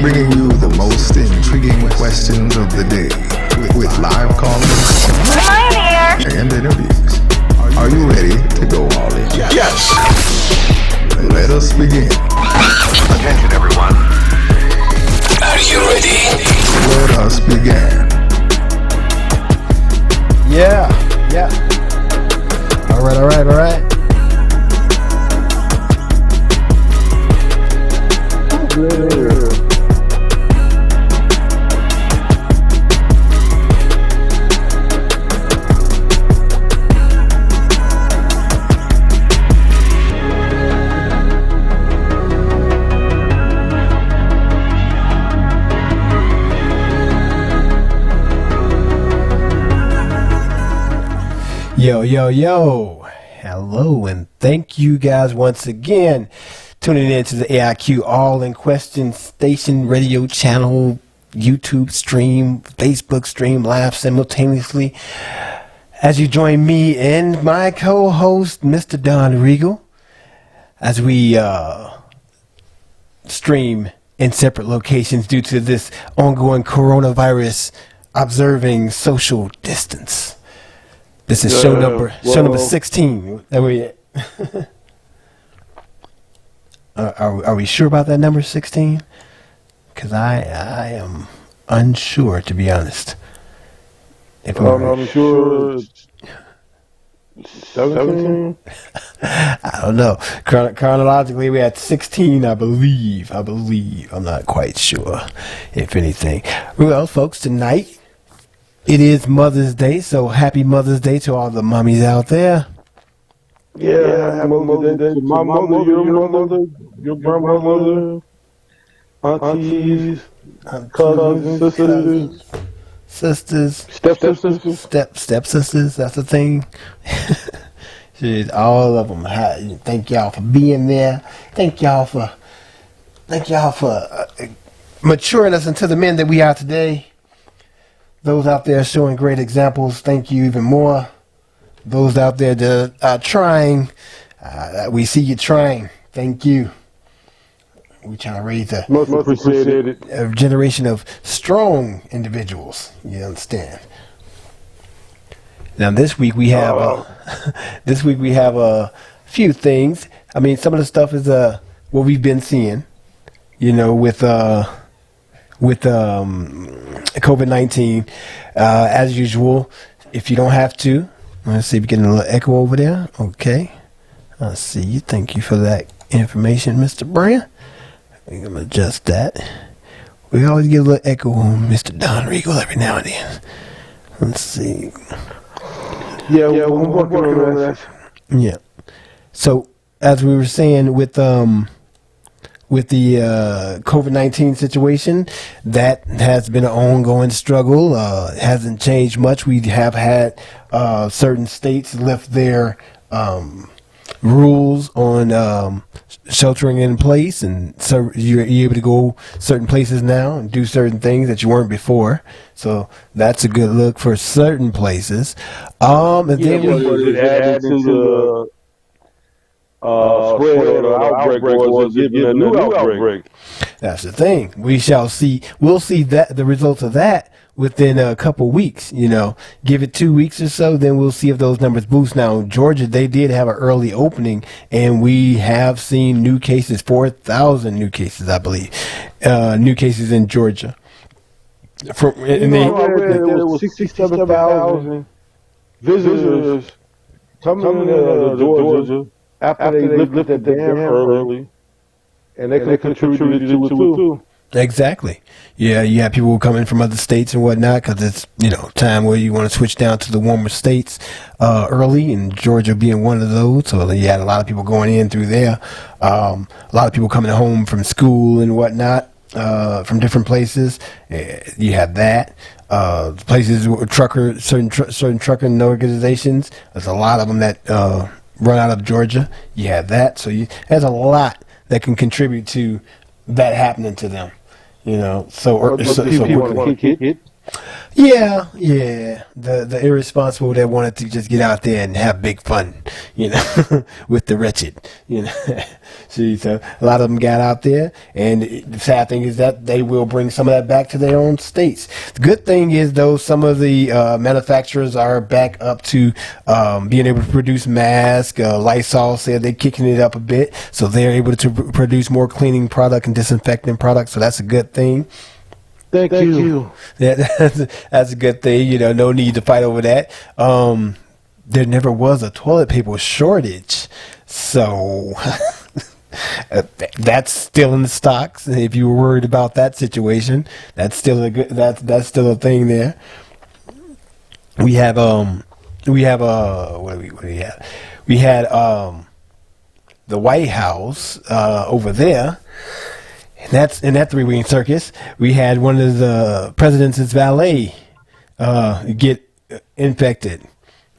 bringing you the most intriguing questions of the day with live callers and interviews. Are you ready to go all in? Yes! Let us begin. Attention, everyone. Are you ready? Let us begin. Yeah. All right. Yo. Hello, and thank you guys once again tuning in to the AiQ All in Question station, radio channel, YouTube stream, Facebook stream live simultaneously as you join me and my co-host, Mr. Don Regal, as we stream in separate locations due to this ongoing coronavirus observing social distance. This is show number 16. Are we sure about that number 16? Because I am unsure, to be honest. I'm sure it's 17. I don't know. Chronologically, we're at 16, I believe. I'm not quite sure, if anything. Well, folks, tonight it is Mother's Day, so happy Mother's Day to all the mummies out there. Yeah, happy Mother's Day to my mother, your mother, your grandmother, aunties, cousins, sisters, stepsisters, that's the thing. Shit, all of them. Thank y'all for being there. Thank y'all for maturing us into the men that we are today. Those out there showing great examples, thank you even more. Those out there that are trying, we see you trying. Thank you. We're trying to raise a generation of strong individuals. You understand? Now this week we have a few things. I mean, some of the stuff is what we've been seeing, with COVID-19, as usual. If you don't have to, let's see if we're getting a little echo over there. Okay, I see you. Thank you for that information, Mr. Brand. We're gonna adjust that. We always get a little echo on Mr. Don Regal every now and then. Let's see. Yeah, we're working on that. Yeah. So as we were saying with the COVID-19 situation, that has been an ongoing struggle. It hasn't changed much. We have had certain states lift their rules on sheltering in place, and so you're able to go certain places now and do certain things that you weren't before. So that's a good look for certain places. And then we added to the spread or the outbreak was given a new outbreak. That's the thing. We'll see that the results of that within a couple weeks. Give it 2 weeks or so, then we'll see if those numbers boost. Now, Georgia, they did have an early opening, and we have seen new cases, 4,000 new cases, I believe, new cases in Georgia. I read there was 67,000 visitors coming to Georgia after they lifted the dam early, and they contributed to it too. Exactly. Yeah, you have people coming from other states and whatnot because it's time where you want to switch down to the warmer states early, and Georgia being one of those. So you had a lot of people going in through there. A lot of people coming home from school and whatnot from different places. You have that. Places certain trucking organizations. There's a lot of them that run out of Georgia. You have that. So there's a lot that can contribute to that happening to them. Yeah, yeah. The irresponsible that wanted to just get out there and have big fun, with the wretched, See, so a lot of them got out there, and the sad thing is that they will bring some of that back to their own states. The good thing is, though, some of the manufacturers are back up to being able to produce masks. Lysol said they're kicking it up a bit, so they're able to produce more cleaning product and disinfecting products. So that's a good thing. Thank you. That's a good thing. No need to fight over that. There never was a toilet paper shortage, so that's still in the stocks. If you were worried about that situation, that's still a good. That's still a thing there. We have what do we have? We had the White House over there. And that's in that three-wing circus. We had one of the president's valet get infected.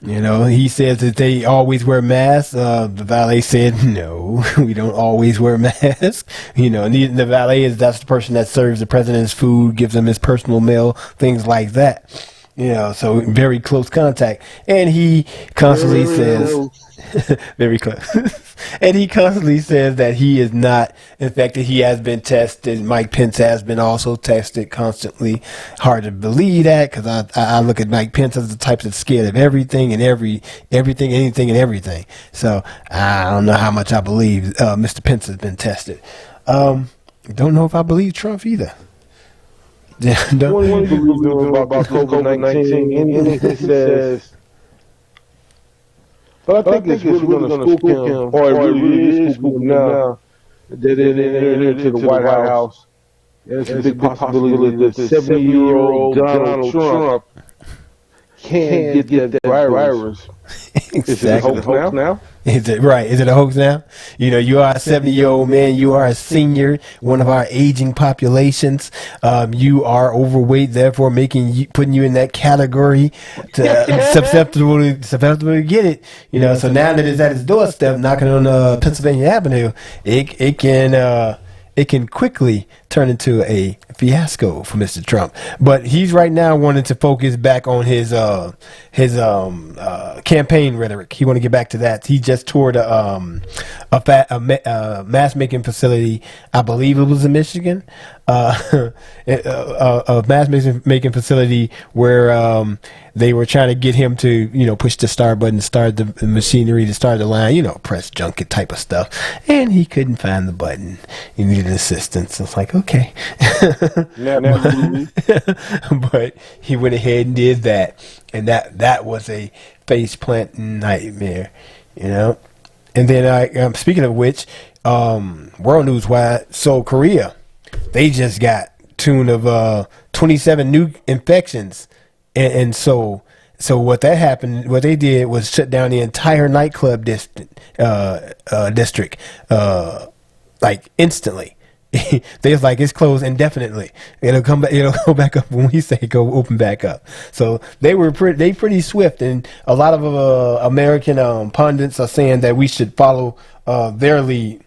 He says that they always wear masks. The valet said, no, we don't always wear masks. The valet that's the person that serves the president's food, gives him his personal mail, things like that. So very close contact. And he constantly says, very close. And he constantly says that he is not infected. He has been tested. Mike Pence has been also tested constantly. Hard to believe that, because I look at Mike Pence as the type that's scared of everything and everything, anything and everything. So I don't know how much I believe Mr. Pence has been tested. Don't know if I believe Trump either. What do you believe about COVID-19? Anything says. But I think it's really going to spook him, or it really is spooking now, that they're into the White House. There's a big possibility that the 70-year-old Donald Trump can't get that virus. Exactly. Is it a hoax now? Is it right? Is it a hoax now? You are a 70-year-old man. You are a senior, one of our aging populations. You are overweight, therefore putting you in that category to susceptible to get it. So now that it's at his doorstep, knocking on Pennsylvania Avenue, it can quickly turn into a fiasco for Mr. Trump. But he's right now wanting to focus back on his campaign rhetoric. He want to get back to that. He just toured a mask making facility. I believe it was in Michigan. A mask making facility where they were trying to get him to push the start button, start the machinery to start the line, press junket type of stuff, and he couldn't find the button. He needed assistance. It's like, okay. But he went ahead and did that, and that was a face planting nightmare, And then speaking of which, world news wise, Seoul, Korea, they just got tune of 27 new infections, and so what they did was shut down the entire nightclub district, like instantly. They was like, it's closed indefinitely. It'll come back. It'll go back up when we say go open back up. So they were pretty swift, and a lot of American pundits are saying that we should follow their lead.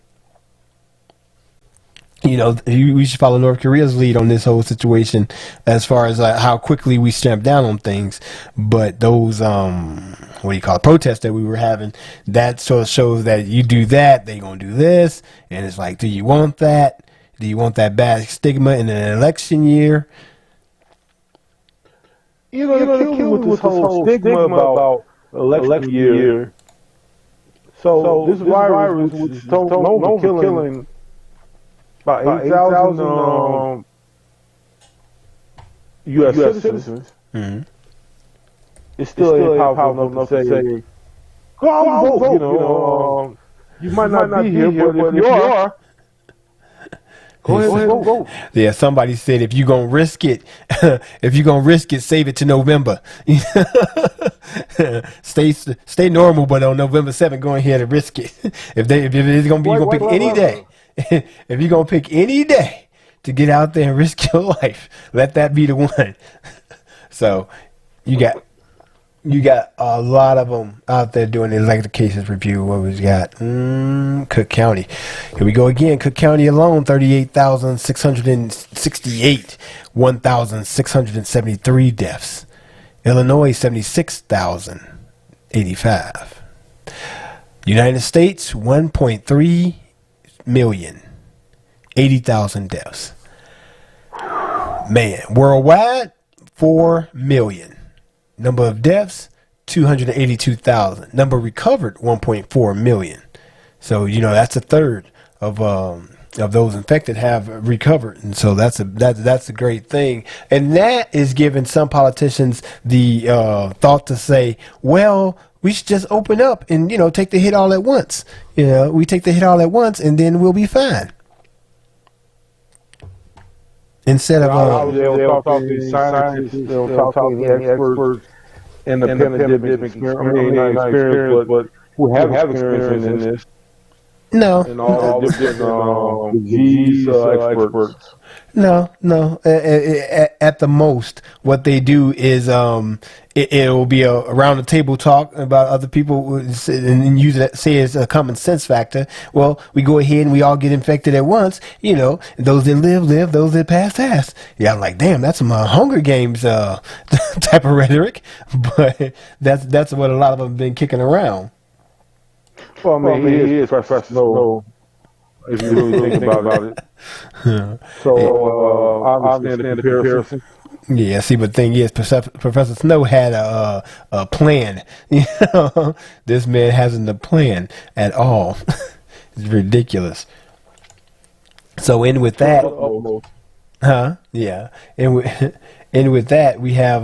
We should follow North Korea's lead on this whole situation as far as how quickly we stamp down on things. But those protests that we were having, that sort of shows that you do that, they gonna do this, and it's like, do you want that? Do you want that bad stigma in an election year? They're killing with this whole stigma about election year. So this virus, which is known for killing about 8,000 U.S. citizens, it's still powerful enough to say, go out and vote. You might not be here, but if you are, go ahead and vote. Yeah, somebody said if you're gonna risk it, save it to November. Stay normal, but on November 7th, go ahead and risk it. If it's gonna be, you're gonna pick any day. If you're gonna pick any day to get out there and risk your life, let that be the one. So you got You got a lot of them out there doing the elected cases review. What we got? Cook County. Here we go again. Cook County alone, 38,668, 1,673 deaths. Illinois, 76,085. United States, 1.3 million, 80,000 deaths. Man, worldwide, 4 million. Number of deaths, 282,000. Number recovered, 1.4 million. So, that's a third of those infected have recovered. And so that's a great thing. And that is giving some politicians the thought to say, well, we should just open up and, take the hit all at once. We take the hit all at once and then we'll be fine. Instead of they'll talk to scientists, they'll talk to the experts in the pandemic experience, but who have experience in this. No. And all the different disease experts. No. At the most, what they do is it will be a around the table talk about other people and use it, say it's a common sense factor. Well, we go ahead and we all get infected at once. Those that live. Those that pass. Yeah, I'm like, damn, that's some Hunger Games type of rhetoric. But that's what a lot of them have been kicking around. Well, I mean, he is Professor Snow, if you really think about it. So, I understand the comparison. Yeah, see, but the thing is, Professor Snow had a plan. This man hasn't a plan at all. It's ridiculous. So, in with that, yeah, and with that, we have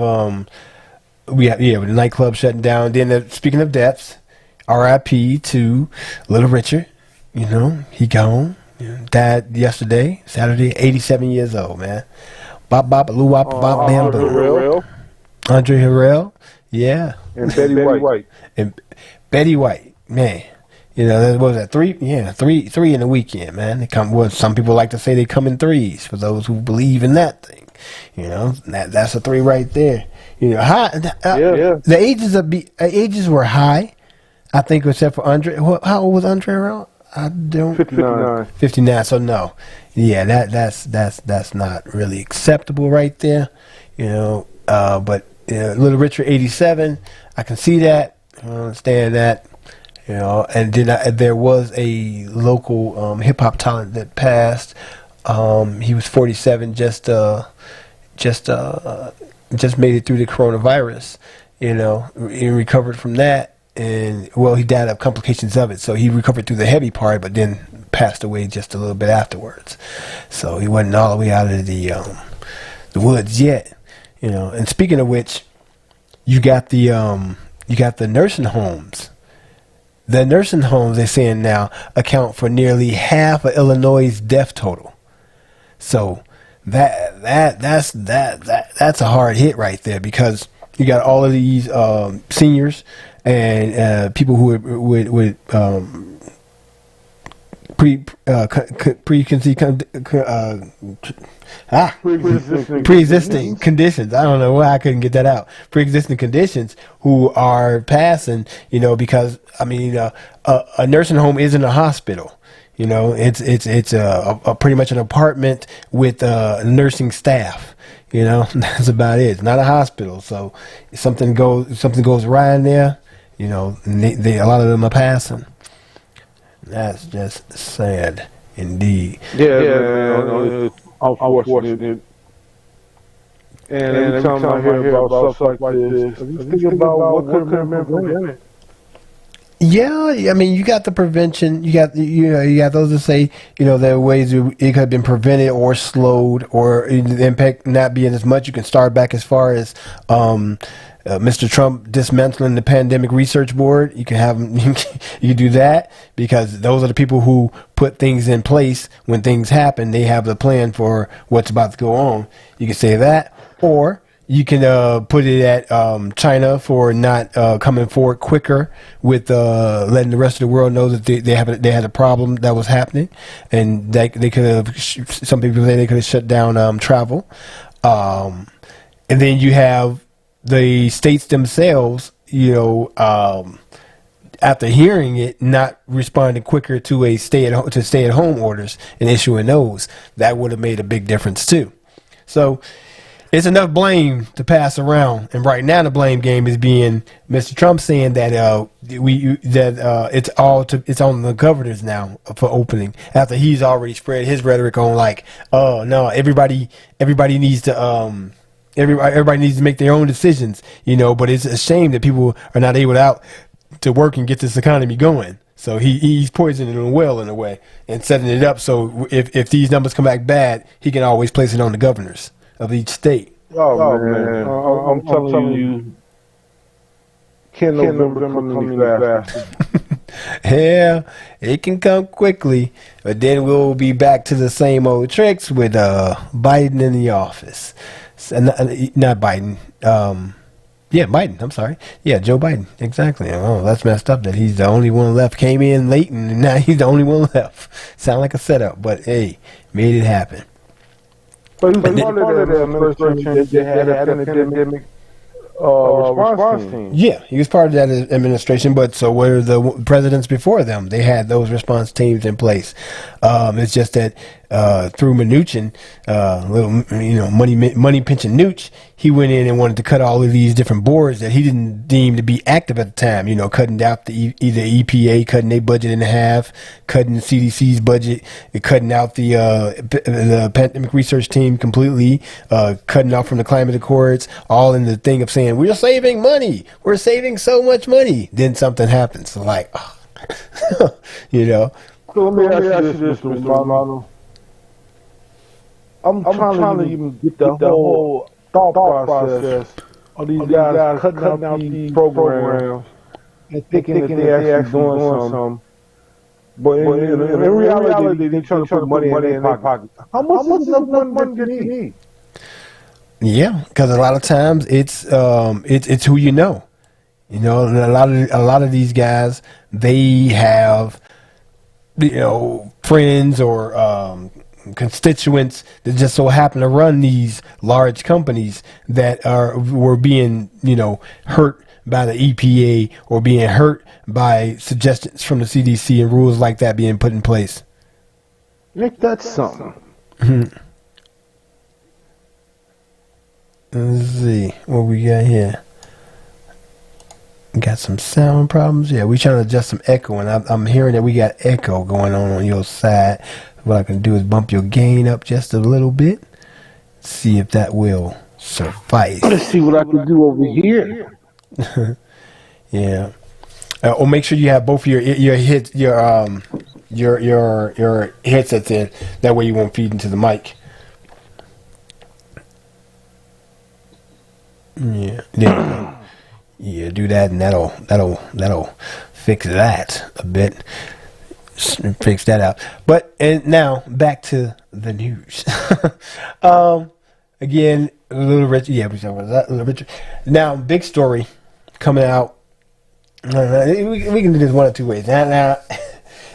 with the nightclub shutting down. Then, speaking of deaths, R.I.P. to Little Richard. He gone. Died yesterday, Saturday, 87 years old, man. Bop, bop, loo, wop, bop, bam, boom. Andre Harrell, yeah. And Betty White. And Betty White, man. What was that, three? Yeah, three in the weekend, man. They come. Well, some people like to say they come in threes, for those who believe in that thing. That's a three right there. High. The ages were high. I think except for Andre. How old was Andre Harrell? I don't. 59. 59. So no, yeah, that's not really acceptable right there. But Little Richard, 87. I can see that. I understand that. And then there was a local hip hop talent that passed. He was 47. Just made it through the coronavirus. He recovered from that. And he died of complications of it. So he recovered through the heavy part, but then passed away just a little bit afterwards. So he wasn't all the way out of the woods yet. And speaking of which, you got the nursing homes. The nursing homes, they're saying now, account for nearly half of Illinois' death total. So that's a hard hit right there, because you got all of these seniors and people who would pre-existing conditions. I don't know why I couldn't get that out. Pre-existing conditions who are passing, because a nursing home isn't a hospital. It's a pretty much an apartment with nursing staff. That's about it. It's not a hospital. So if something goes awry in there, a lot of them are passing. That's just sad indeed. Yeah, man. Unfortunate. And every time I hear about stuff like this, I'm thinking about what could have been prevented. Yeah, you got the prevention. You got those that say, there are ways it could have been prevented or slowed, or the impact not being as much. You can start back as far as Mr. Trump dismantling the pandemic research board. You can have you do that, because those are the people who put things in place when things happen. They have the plan for what's about to go on. You can say that, or you can put it at China for not coming forward quicker with letting the rest of the world know that they had a problem that was happening, and they could have. Some people say they could have shut down travel, and then you have the states themselves, after hearing it, not responding quicker to stay at home orders and issuing those, that would have made a big difference too. So it's enough blame to pass around, and right now the blame game is being Mr. Trump saying that it's on the governors now for opening, after he's already spread his rhetoric on like, oh no, everybody needs to everybody needs to make their own decisions, but it's a shame that people are not able to work and get this economy going. So he's poisoning the well in a way and setting it up so if these numbers come back bad, he can always place it on the governors of each state. Oh man, I'm telling you, can November come fast? Yeah, it can come quickly, but then we'll be back to the same old tricks with Biden in the office. Not Biden. Yeah, Biden. I'm sorry. Yeah, Joe Biden. Exactly. Oh, that's messed up that he's the only one left. Came in late and now he's the only one left. Sound like a setup, but hey, made it happen. But he was part of the administration that had a pandemic response team. Yeah, he was part of that administration, but so were the presidents before them. They had those response teams in place. It's just that through Mnuchin, money pinching Nooch, he went in and wanted to cut all of these different boards that he didn't deem to be active at the time. Cutting out either EPA, cutting their budget in half, cutting the CDC's budget, cutting out the pandemic research team completely, cutting off from the climate accords, all in the thing of saying we're saving money, we're saving so much money. Then something happens, so like, So let me ask you this, Mr. Romano. I'm trying to even get the whole thought process of these guys cutting out these programs and thinking that they're actually doing something. But in reality, they're trying to put money in their pocket. How much is enough money to need? Yeah, because a lot of times it's who you know. And a lot of these guys, they have friends or constituents that just so happen to run these large companies that were being hurt by the EPA or being hurt by suggestions from the CDC and rules like that being put in place. Nick, that's something. Let's see what we got here. Got some sound problems. Yeah, we trying to adjust some echo, and I'm hearing that we got echo going on your side. What I can do is bump your gain up just a little bit. See if that will suffice. Let's see what I can do over here. Yeah. Or make sure you have both your headsets in. That way you won't feed into the mic. Yeah. Yeah, do that, and that'll fix that a bit. Fix that out. And now back to the news. Again, a little Richard. Yeah, we talking about that. Little Richard. Now, big story coming out. We can do this one or two ways. Now,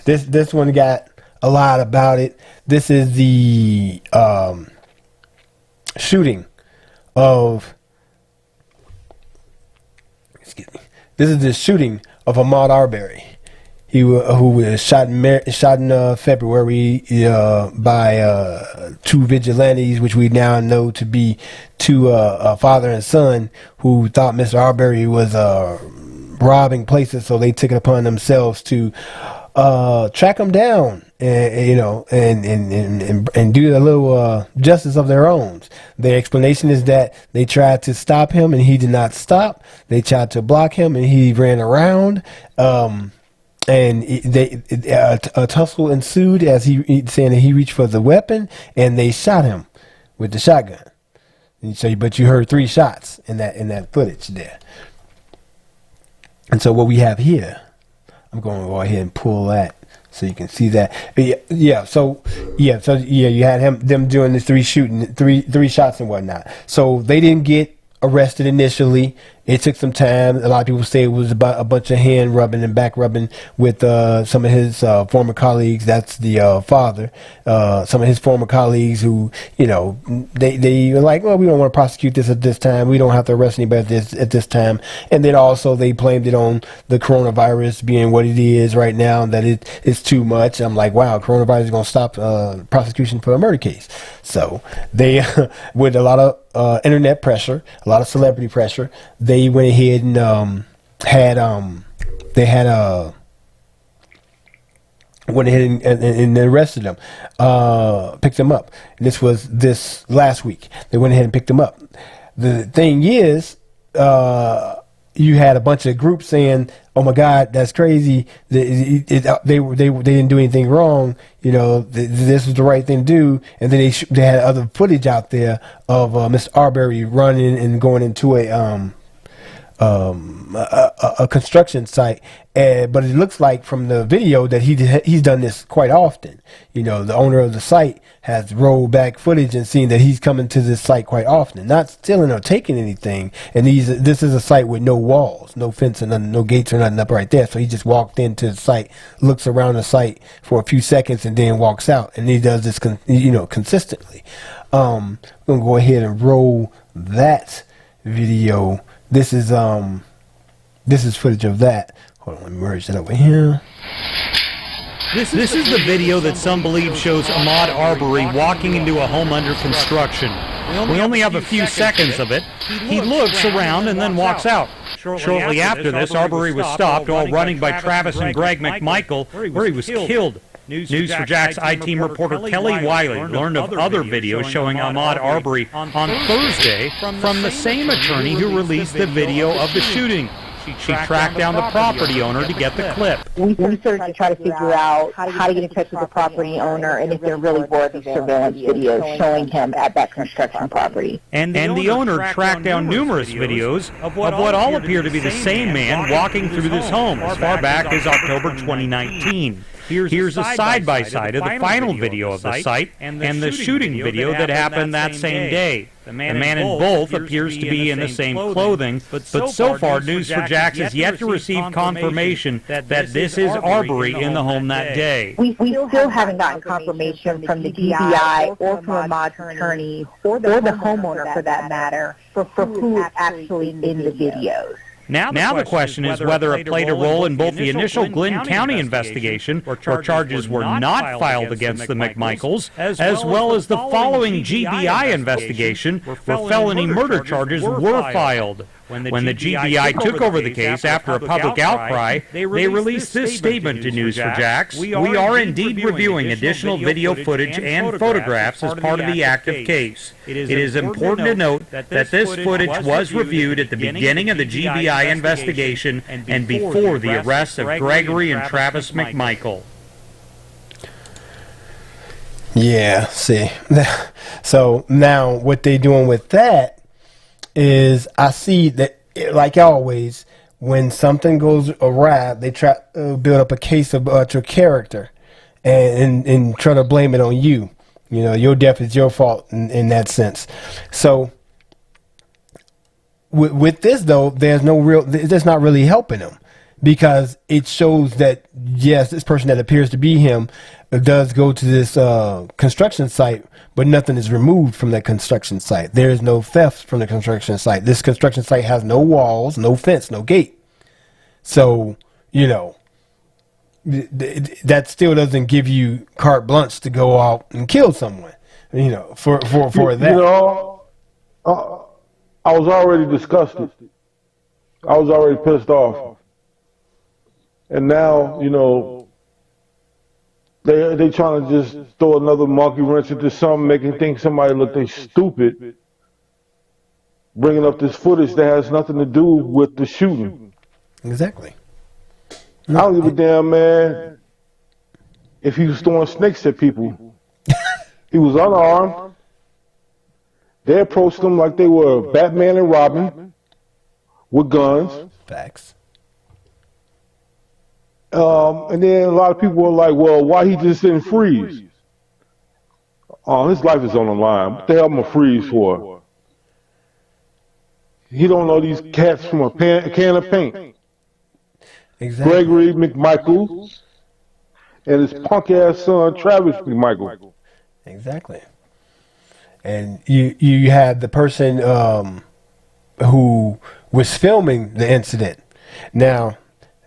this one got a lot about it. This is the shooting of. Excuse me. This is the shooting of Ahmaud Arbery. Who was shot in February by two vigilantes, which we now know to be two a father and son, who thought Mr. Arbery was robbing places, so they took it upon themselves to track him down and do a little justice of their own. Their explanation is that they tried to stop him and he did not stop. They tried to block him and he ran around. And a tussle ensued as he saying that he reached for the weapon, and they shot him with the shotgun. And so, but you heard 3 shots in that footage there. And so what we have here, I'm going to go ahead and pull that so you can see that. So you had them doing this three shots and whatnot. So they didn't get arrested initially. It took some time. A lot of people say it was about a bunch of hand rubbing and back rubbing with some of his former colleagues. That's the father. Some of his former colleagues who, they were like, well, we don't want to prosecute this at this time. We don't have to arrest anybody at this time. And then also they blamed it on the coronavirus being what it is right now, that it's too much. I'm like, wow, coronavirus is going to stop prosecution for a murder case. So they, with a lot of internet pressure, a lot of celebrity pressure, they went ahead and went ahead and arrested him, picked him up. And this was this last week. They went ahead and picked him up. The thing is, you had a bunch of groups saying, "Oh my God, that's crazy! They didn't do anything wrong. This was the right thing to do." And then they had other footage out there of Mr. Arbery running and going into a construction site, but it looks like from the video that he's done this quite often. The owner of the site has rolled back footage and seen that he's coming to this site quite often, not stealing or taking anything. And this is a site with no walls, no fence, and nothing, no gates or nothing up right there. So he just walked into the site, looks around the site for a few seconds, and then walks out. And he does this, consistently. I'm gonna go ahead and roll that video. This is footage of that. Hold on, let me merge it over here. This is the video that some believe shows Ahmaud Arbery walking into a home under construction. We only have a few seconds of it. He looks around and then walks out. Shortly after this, Arbery was stopped while running by Travis and Greg McMichael, where he was killed. News for Jack's I-Team reporter Kelly Wiley learned of other videos showing Ahmaud Arbery on Thursday from the same attorney who released the video of the shooting. She tracked down the property owner to get the clip. We researched to try to figure out how to get in touch with the property owner and if there really were these surveillance videos showing him at that construction property. And the owner tracked down numerous videos of what all appear to be the same man walking through this home as far back as October 2019. Here's a side-by-side of the final video of the site and the shooting video that happened that same day. The man in both appears to be in the same clothing, but so far News for Jax has yet to receive confirmation that this is Arbery in the home that day. We still haven't gotten confirmation from the DBI or from Ahmaud's attorney or the homeowner for that matter for who is actually in the videos. Now the question is whether it played a role in both the initial Glynn County investigation, where charges were not filed against the McMichaels, as well as the following GBI investigation, where felony murder charges were filed. When the GBI took over the case after a public outcry, they released this statement to News for Jax. We are indeed reviewing additional video footage and photographs as part of the active case. It is important to note that this footage was reviewed at the beginning of the GBI investigation and before the arrest of Gregory and Travis McMichael. Yeah, see. So now what they're doing with that is, I see that, like always, when something goes awry, they try to build up a case about your character and try to blame it on you. Your death is your fault in that sense. So with this, though, that's not really helping him, because it shows that, yes, this person that appears to be him does go to this construction site, but nothing is removed from that construction site. There is no theft from the construction site. This construction site has no walls, no fence, no gate. So, that still doesn't give you carte blanche to go out and kill someone, for that. I was already disgusted. I was already pissed off. And now, they trying to just throw another monkey wrench into something, making think somebody look they stupid, bringing up this footage that has nothing to do with the shooting. Exactly. I don't give a damn, man, if he was throwing snakes at people. He was unarmed. They approached him like they were Batman and Robin with guns. Facts. And then a lot of people were like, well, why he just didn't freeze? His life is on the line. What the hell am I freeze for? He don't know these cats from a can of paint. Exactly. Gregory McMichael and his punk ass son Travis McMichael. Exactly. And you had the person who was filming the incident. Now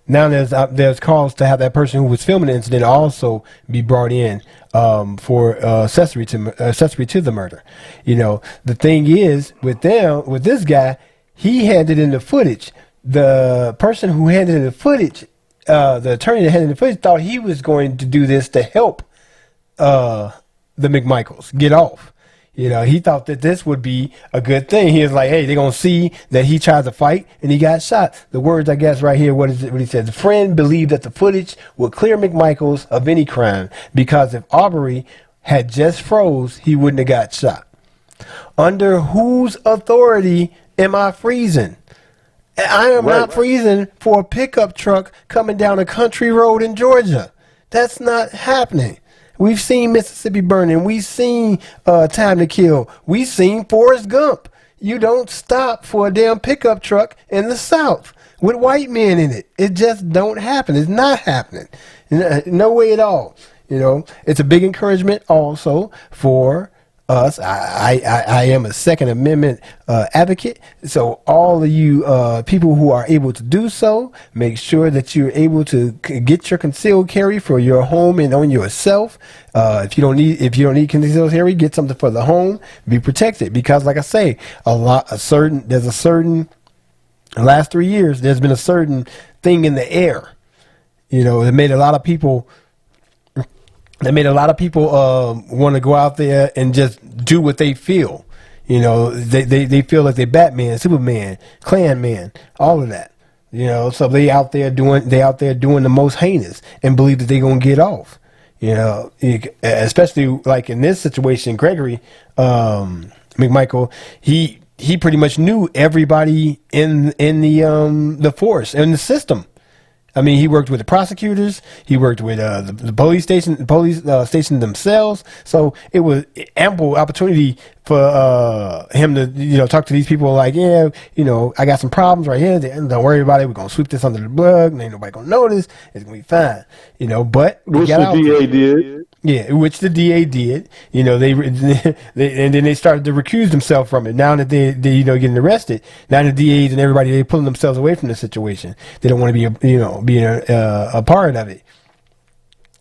there's calls to have that person who was filming the incident also be brought in for accessory to the murder. You know, the thing is with this guy, he handed in the footage. The person who handed in the footage, the attorney that handed in the footage, thought he was going to do this to help the McMichaels get off. You know, he thought that this would be a good thing. He was like, hey, they're going to see that he tried to fight and he got shot. The words, I guess, right here, what he said? The friend believed that the footage would clear McMichaels of any crime because if Aubrey had just froze, he wouldn't have got shot. Under whose authority am I freezing? I am not freezing for a pickup truck coming down a country road in Georgia. That's not happening. We've seen Mississippi Burning. We've seen Time to Kill. We've seen Forrest Gump. You don't stop for a damn pickup truck in the South with white men in it. It just don't happen. It's not happening. No way at all. You know, it's a big encouragement also for us. I am a Second Amendment advocate. So all of you people who are able to do so, make sure that you're able to get your concealed carry for your home and on yourself. If you don't need concealed carry, get something for the home. Be protected because, like I say, there's a certain last 3 years there's been a certain thing in the air. You know, it made a lot of people. That made a lot of people want to go out there and just do what they feel. You know, they feel like they're Batman, Superman, Clan Man, all of that. You know, so they out there doing the most heinous and believe that they're gonna get off. You know, especially like in this situation, Gregory McMichael, he pretty much knew everybody in the force and the system. I mean, he worked with the prosecutors. He worked with the police station themselves. So it was ample opportunity for him to talk to these people like, yeah, I got some problems right here. Don't worry about it. We're gonna sweep this under the rug. Ain't nobody gonna notice. It's gonna be fine. But which the DA did. Yeah, which the DA did. They and then they started to recuse themselves from it. Now that they getting arrested, now the DAs and everybody, they pulling themselves away from the situation. They don't want to be a part of it.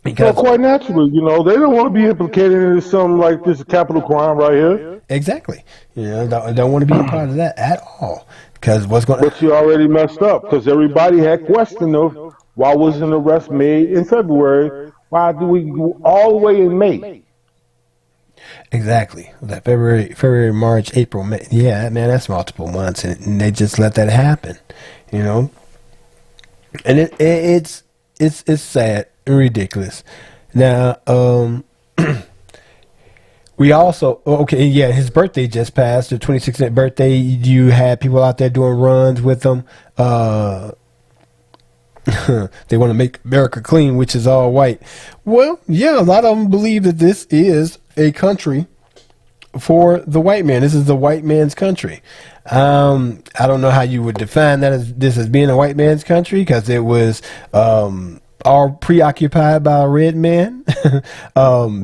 Because quite naturally, they don't want to be implicated in something like this, a capital crime right here. Exactly. Don't want to be a part of that at all. Because But you already messed up because everybody had questioned of why was an arrest made in February. Why do we go all the way in May? Exactly. That February, March, April, May. Yeah, man, that's multiple months, and they just let that happen. And it's sad and ridiculous. Now, we also his birthday just passed, the 26th birthday. You had people out there doing runs with him. They want to make America clean, which is all white. Well, yeah, a lot of them believe that this is a country for the white man. This is the white man's country. I don't know how you would define that as being a white man's country, because it was all preoccupied by a red man,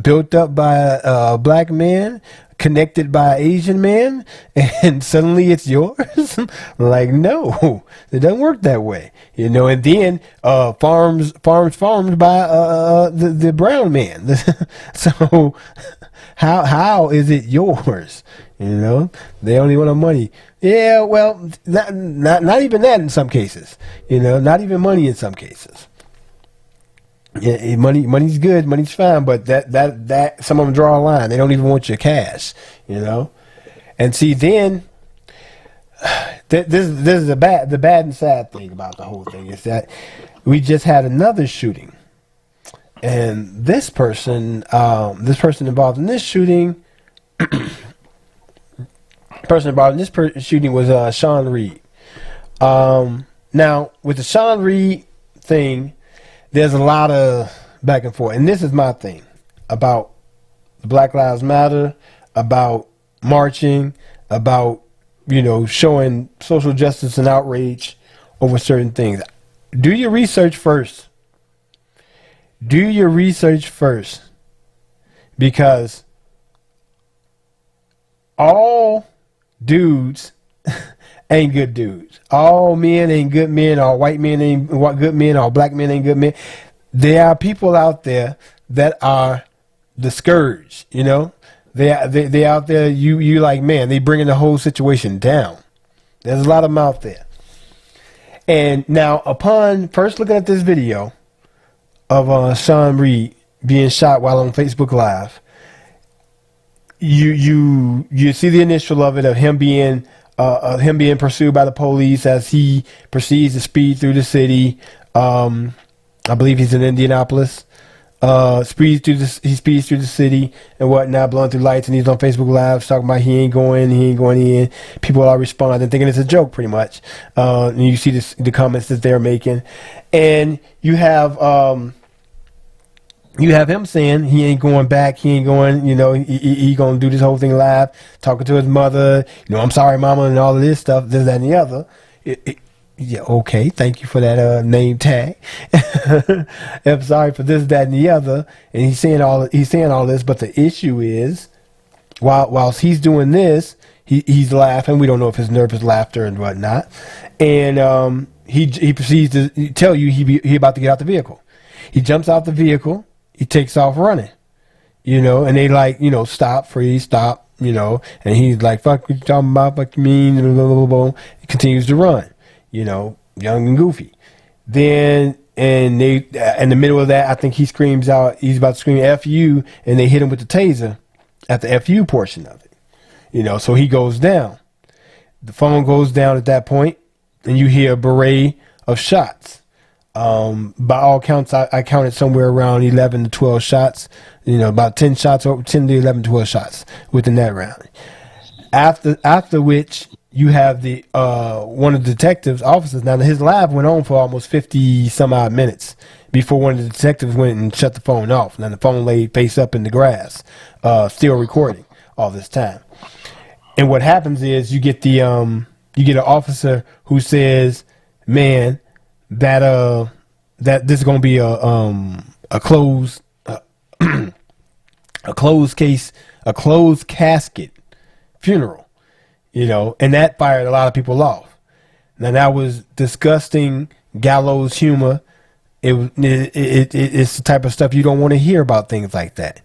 built up by a black man, connected by an Asian man, and suddenly it's yours. Like, no, it doesn't work that way. And then farms by the brown man. So how is it yours? They only want our money. Yeah, well, not even that in some cases. Not even money in some cases. Yeah, money's good, money's fine, but that some of them draw a line. They don't even want your cash, And see, then this is the bad and sad thing about the whole thing is that we just had another shooting, and this person involved in this shooting, shooting was Sean Reed. Now with the Sean Reed thing, there's a lot of back and forth. And this is my thing about Black Lives Matter, about marching, about showing social justice and outrage over certain things. Do your research first. Do your research first. Because all dudes ain't good dudes. All men ain't good men. All white men ain't good men. All black men ain't good men. There are people out there that are the scourge, They out there, you like, man, they bringing the whole situation down. There's a lot of them out there. And now, upon first looking at this video of Sean Reed being shot while on Facebook Live, you see the initial of it, of him being pursued by the police as he proceeds to speed through the city. I believe he's in Indianapolis. He speeds through the city and whatnot, blowing through lights, and he's on Facebook Live talking about he ain't going in. People are responding, thinking it's a joke, pretty much. And you see the comments that they're making, and you have him saying he ain't going back, he ain't going, he gonna do this whole thing live, talking to his mother, I'm sorry, mama, and all of this stuff, this, that, and the other. Yeah, okay, thank you for that name tag. I'm sorry for this, that, and the other. And he's saying all this, but the issue is, whilst he's doing this, he's laughing. We don't know if it's nervous laughter and whatnot. And he proceeds to tell you he about to get out the vehicle. He jumps out the vehicle. He takes off running. And they like, stop, freeze, stop. And he's like, fuck what you talking about, fuck you mean, blah, blah, blah, blah. He continues to run. Young and goofy. Then, and they, in the middle of that, I think he screams out, he's about to scream F you, and they hit him with the taser at the F you portion of it. So he goes down. The phone goes down at that point, and you hear a beret of shots. By all counts, I counted somewhere around 11 to 12 shots, about 10 shots, or 10 to 11, 12 shots within that round. After which, you have the one of the detectives' officers. Now, his live went on for almost 50 some odd minutes before one of the detectives went and shut the phone off. Now, the phone lay face up in the grass, still recording all this time. And what happens is you get an officer who says, "Man, that this is gonna be a closed casket funeral." And that fired a lot of people off. Now, that was disgusting gallows humor. It's the type of stuff you don't want to hear about, things like that.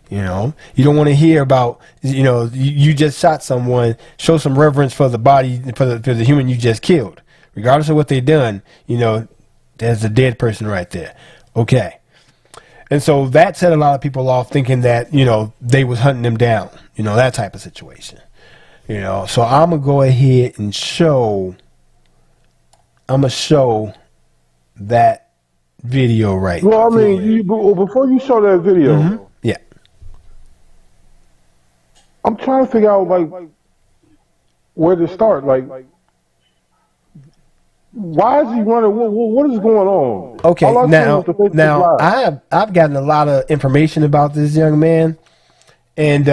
You don't want to hear about, you just shot someone. Show some reverence for the body, for the human you just killed. Regardless of what they've done, there's a dead person right there. Okay. And so that set a lot of people off, thinking that, they was hunting them down, that type of situation. So I'm going to go ahead and show that video right now. Well, I mean, before you show that video, mm-hmm. Yeah, I'm trying to figure out, like, where to start. Like, why is he running? What is going on? Okay, now I've gotten a lot of information about this young man, and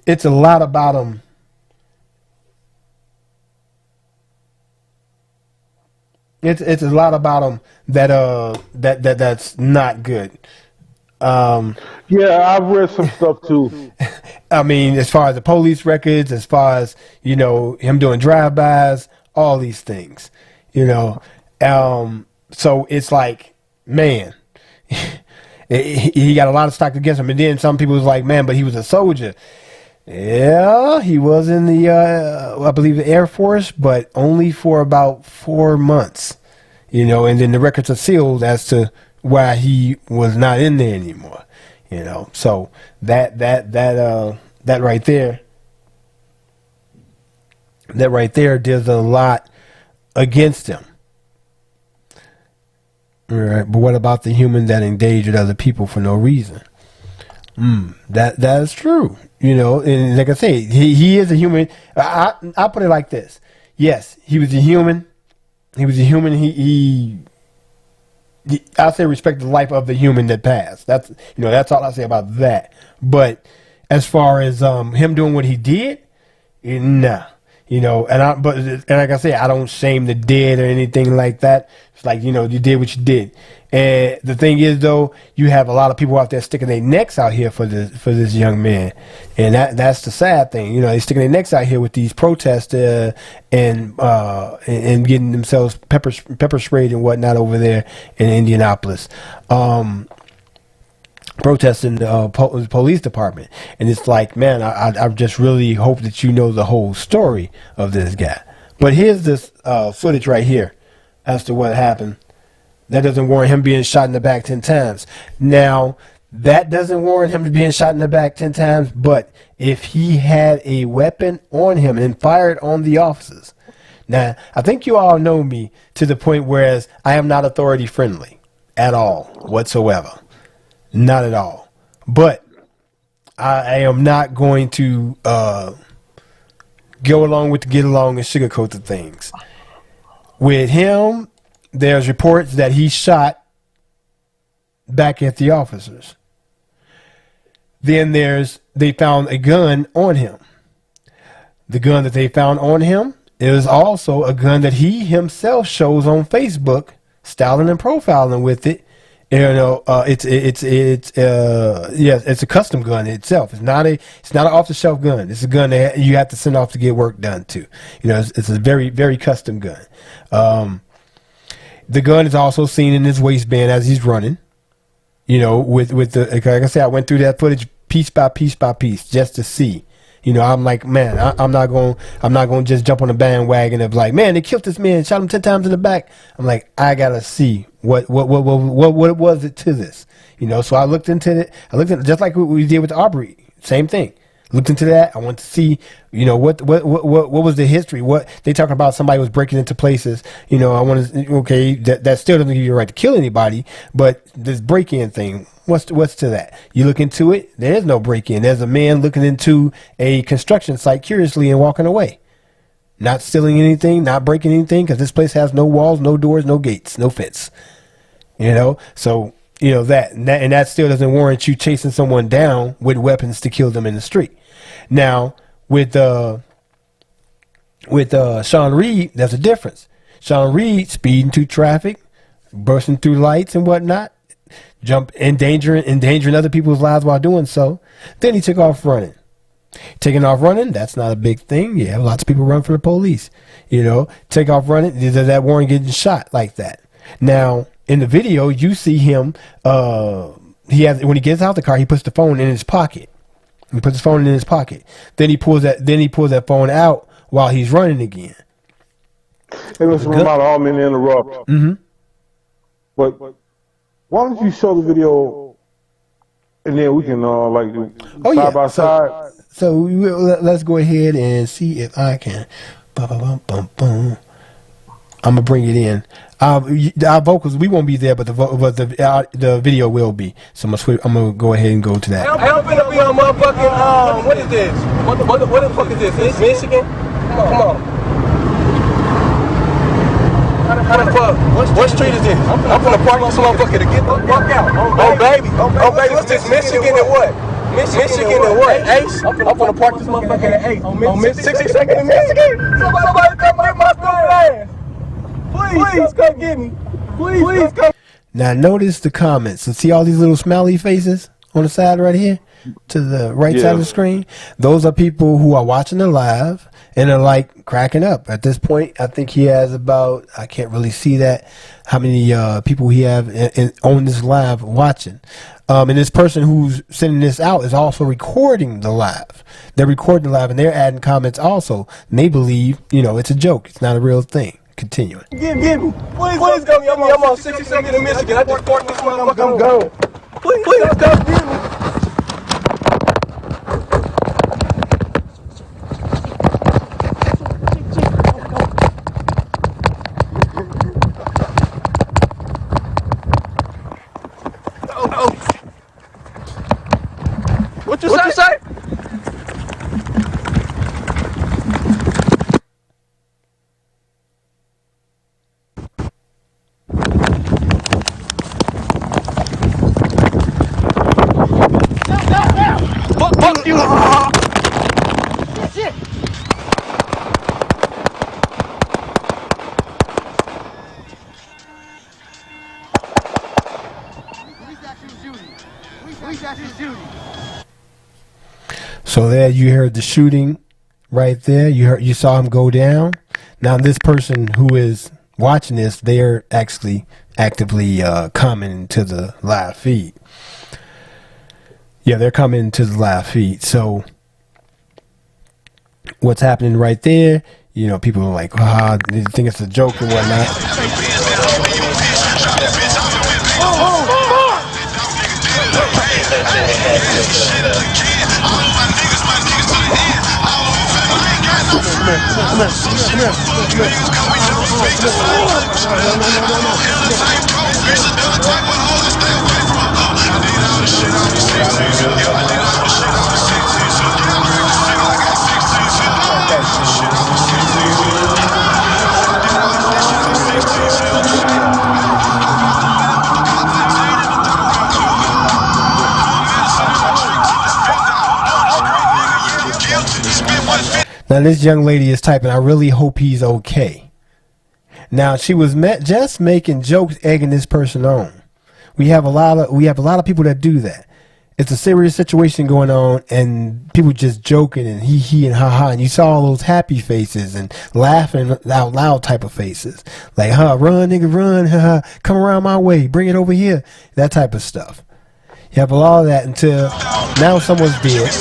it's a lot about him. It's a lot about him that's not good. Yeah, I've read some stuff too. I mean, as far as the police records, as far as him doing drive-bys, all these things, So it's like, man, he got a lot of stock against him. And then some people was like, man, but he was a soldier. Yeah, he was in the, I believe, the Air Force, but only for about 4 months, and then the records are sealed as to why he was not in there anymore, So that right there, there's a lot against him. All right, but what about the human that endangered other people for no reason? That is true. And like I say, he is a human. I put it like this. Yes, he was a human. He I say respect the life of the human that passed. That's all I say about that. But as far as him doing what he did, nah. You know, and like I said, I don't shame the dead or anything like that. It's like, you know, you did what you did. And the thing is, though, you have a lot of people out there sticking their necks out here for this young man, and that's the sad thing. You know, they're sticking their necks out here with these protests and getting themselves pepper sprayed and whatnot over there in Indianapolis. Protesting the police department, and it's like, man, I just really hope that you know the whole story of this guy. But here's this footage right here as to what happened. That doesn't warrant him being shot in the back 10 times. Now, that doesn't warrant him being shot in the back 10 times, but if he had a weapon on him and fired on the officers. Now, I think you all know me to the point whereas I am not authority friendly at all whatsoever. Not at all. But I am not going to go along with the get along and sugarcoat the things. With him, there's reports that he shot back at the officers. Then they found a gun on him. The gun that they found on him is also a gun that he himself shows on Facebook, styling and profiling with it. You know, it's a custom gun itself. It's not an off the shelf gun. It's a gun that you have to send off to get work done too. You know, it's a very, very custom gun. The gun is also seen in his waistband as he's running. You know, with the, like I said, I went through that footage piece by piece by piece just to see. You know, I'm like, man, I'm not going to just jump on the bandwagon of like, man, they killed this man, shot him 10 times in the back. I'm like, I gotta see what was it to this, you know. So I looked into it. I looked at just like what we did with the Aubrey, same thing. Looked into that. I want to see, you know, what was the history? What they talking about? Somebody was breaking into places. You know, I want to. Okay, that still doesn't give you the right to kill anybody, but this break-in thing. What's to that? You look into it. There is no break-in. There's a man looking into a construction site curiously and walking away, not stealing anything, not breaking anything, because this place has no walls, no doors, no gates, no fence. You know, so. You know, that still doesn't warrant you chasing someone down with weapons to kill them in the street. Now, with Sean Reed, there's a difference. Sean Reed speeding through traffic, bursting through lights and whatnot, endangering other people's lives while doing so. Then he took off running. Taking off running, that's not a big thing. Yeah, lots of people run from the police. You know, take off running, that warrant getting shot like that. Now, in the video, you see him. When he gets out the car, he puts the phone in his pocket. He puts his phone in his pocket. Then he pulls that phone out while he's running again. Hey, Mr. Ramada, all men interrupt. Mm-hmm. But why don't you show the video, and then we can side by side. So let's go ahead and see if I can. I'm gonna bring it in. Our vocals, we won't be there, but the video will be. So I'm gonna go ahead and go to that. I'm gonna be on motherfucking what is this? What the fuck is this? This Michigan? Come on. How the fuck? What street is this? I'm gonna park this motherfucker to get the fuck out. Oh baby, what's this? Michigan and what? Michigan and what? Ace? I'm gonna park this motherfucker at Ace. On 62nd in Michigan. Somebody come get my stupid ass. Please come get me. Please come. Now notice the comments and see all these little smiley faces on the side right here to the right side of the screen. Those are people who are watching the live and are like cracking up. At this point, I think he has about, I can't really see that, how many people he have on this live watching. And this person who's sending this out is also recording the live. They're recording the live and they're adding comments also. And they believe, you know, it's a joke. It's not a real thing. Continuing. Give me. Please come get me. I'm on 62nd in Michigan. I just parked this motherfucker. Go. Please come get me. What you say? So there you heard the shooting right there. You saw him go down. Now this person who is watching this, they're actually actively commenting to the live feed. Yeah, they're coming to the live feed. So what's happening right there? You know, people are like, they think it's a joke and whatnot. Now this young lady is typing, I really hope he's okay. Now she was just making jokes, egging this person on. We have a lot of people that do that. It's a serious situation going on, and people just joking and he and ha ha, and you saw all those happy faces and laughing out loud type of faces, like run nigga run, ha, come around my way, bring it over here, that type of stuff. You have a lot of that until now someone's dead.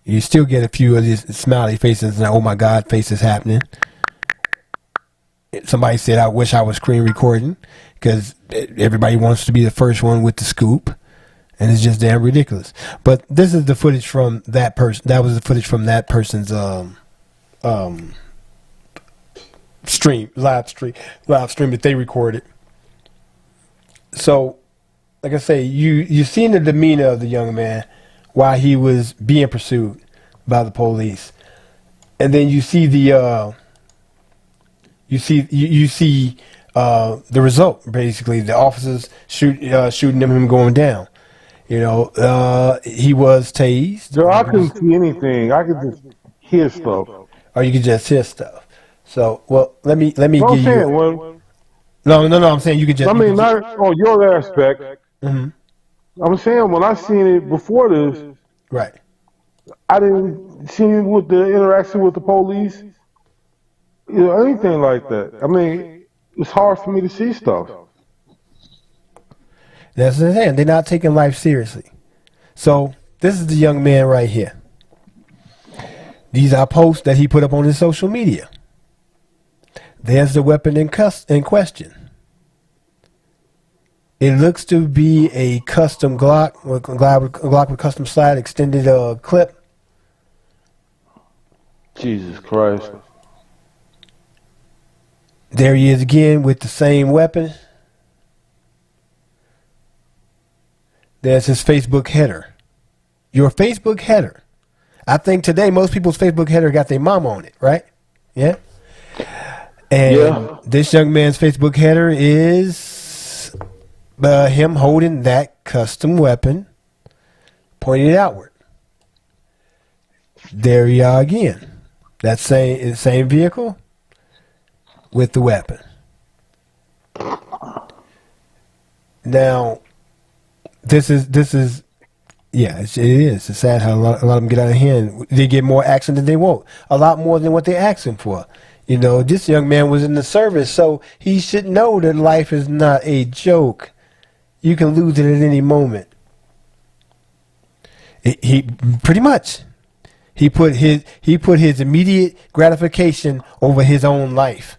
You still get a few of these smiley faces and oh my God faces happening. Somebody said, I wish I was screen recording, because everybody wants to be the first one with the scoop, and it's just damn ridiculous. But this is the footage from that person. That was the footage from that person's live stream that they recorded. So, like I say, you seen the demeanor of the young man while he was being pursued by the police, and then you see the the result. Basically, the officers shooting him going down. You know, he was tased. Girl, I couldn't see anything. I could just hear stuff. Or you could just hear stuff. So, well, let me give you. No. I'm saying you could just. I mean, not on your aspect. Mm-hmm. I'm saying when I seen it before this, right? I didn't see it with the interaction with the police, anything like that. I mean, it's hard for me to see stuff. That's what I'm saying. They're not taking life seriously. So this is the young man right here. These are posts that he put up on his social media. There's the weapon in question. It looks to be a custom Glock with custom slide extended clip. Jesus Christ. There he is again with the same weapon. There's his Facebook header. Your Facebook header. I think today most people's Facebook header got their mom on it, right? Yeah? And this young man's Facebook header is him holding that custom weapon pointed outward. There you are again. That same vehicle with the weapon. Now, this is yeah, it is. It's sad how a lot of them get out of hand. They get more action than they want. A lot more than what they're asking for. You know, this young man was in the service, so he should know that life is not a joke. You can lose it at any moment. He pretty much he put his immediate gratification over his own life.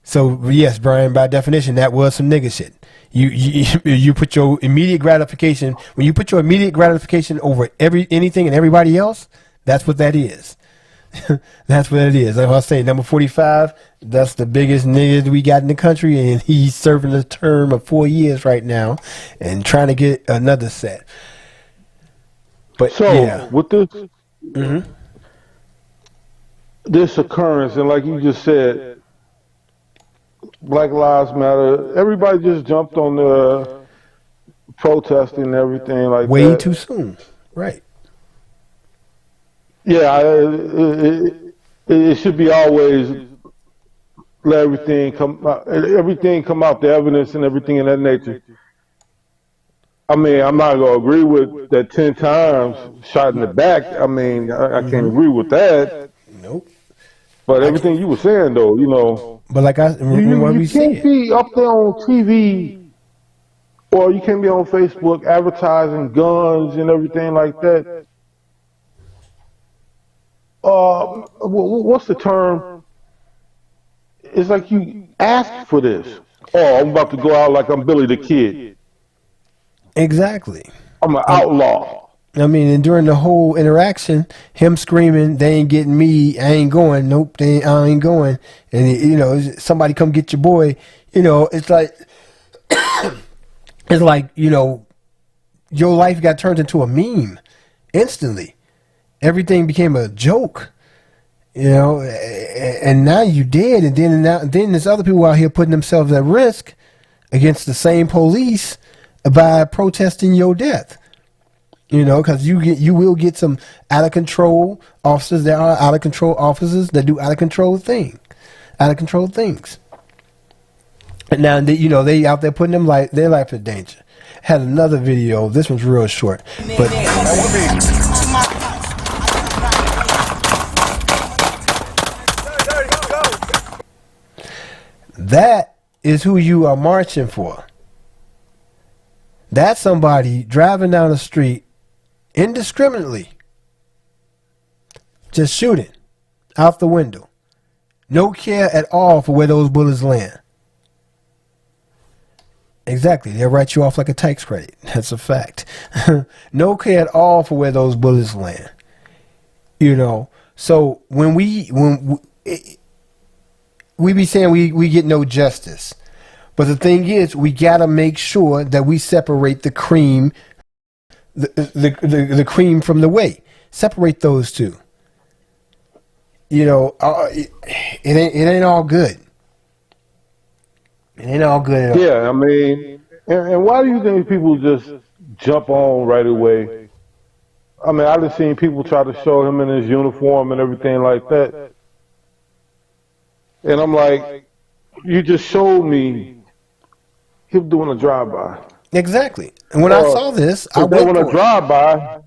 So yes, Brian, by definition, that was some nigga shit. You put your immediate gratification, when you put your immediate gratification over anything and everybody else, that's what that is. That's what it is. Like I say, number 45, that's the biggest nigga we got in the country, and he's serving a term of 4 years right now and trying to get another set. But so, yeah. With this occurrence, and like you just said, Black Lives Matter, everybody just jumped on the protesting and everything like way that. Way too soon. Right. Yeah, it should be always let everything come out, the evidence and everything in that nature. I mean, I'm not gonna agree with that 10 times shot in the back. I mean, I can't agree with that. Nope. But everything you were saying, though, you know, But like you can't be up there on TV or you can't be on Facebook advertising guns and everything like that. What's the term? It's like you asked for this. Oh, I'm about to go out like I'm Billy the Kid. Exactly. I'm an outlaw. I mean, and during the whole interaction, him screaming, "They ain't getting me. I ain't going. Nope, I ain't going." And you know, somebody come get your boy. You know, it's like, it's like, you know, your life got turned into a meme instantly. Everything became a joke. You know, and now you dead, and then there's other people out here putting themselves at risk against the same police by protesting your death. You know, because you will get some out of control officers. There are out of control officers that do out of control things. And now they out there putting their life in danger. Had another video. This one's real short, but that is who you are marching for. That's somebody driving down the street indiscriminately, just shooting out the window. No care at all for where those bullets land. Exactly. They'll write you off like a tax credit. That's a fact. No care at all for where those bullets land. You know, so when we be saying we get no justice. But the thing is, we got to make sure that we separate the cream, the cream from the whey. Separate those two. You know, it ain't all good. It ain't all good at all. Yeah, I mean, and why do you think people just jump on right away? I mean, I've seen people try to show him in his uniform and everything like that. And I'm like, you just showed me him doing a drive-by. Exactly. And when I saw this, I went for a drive-by.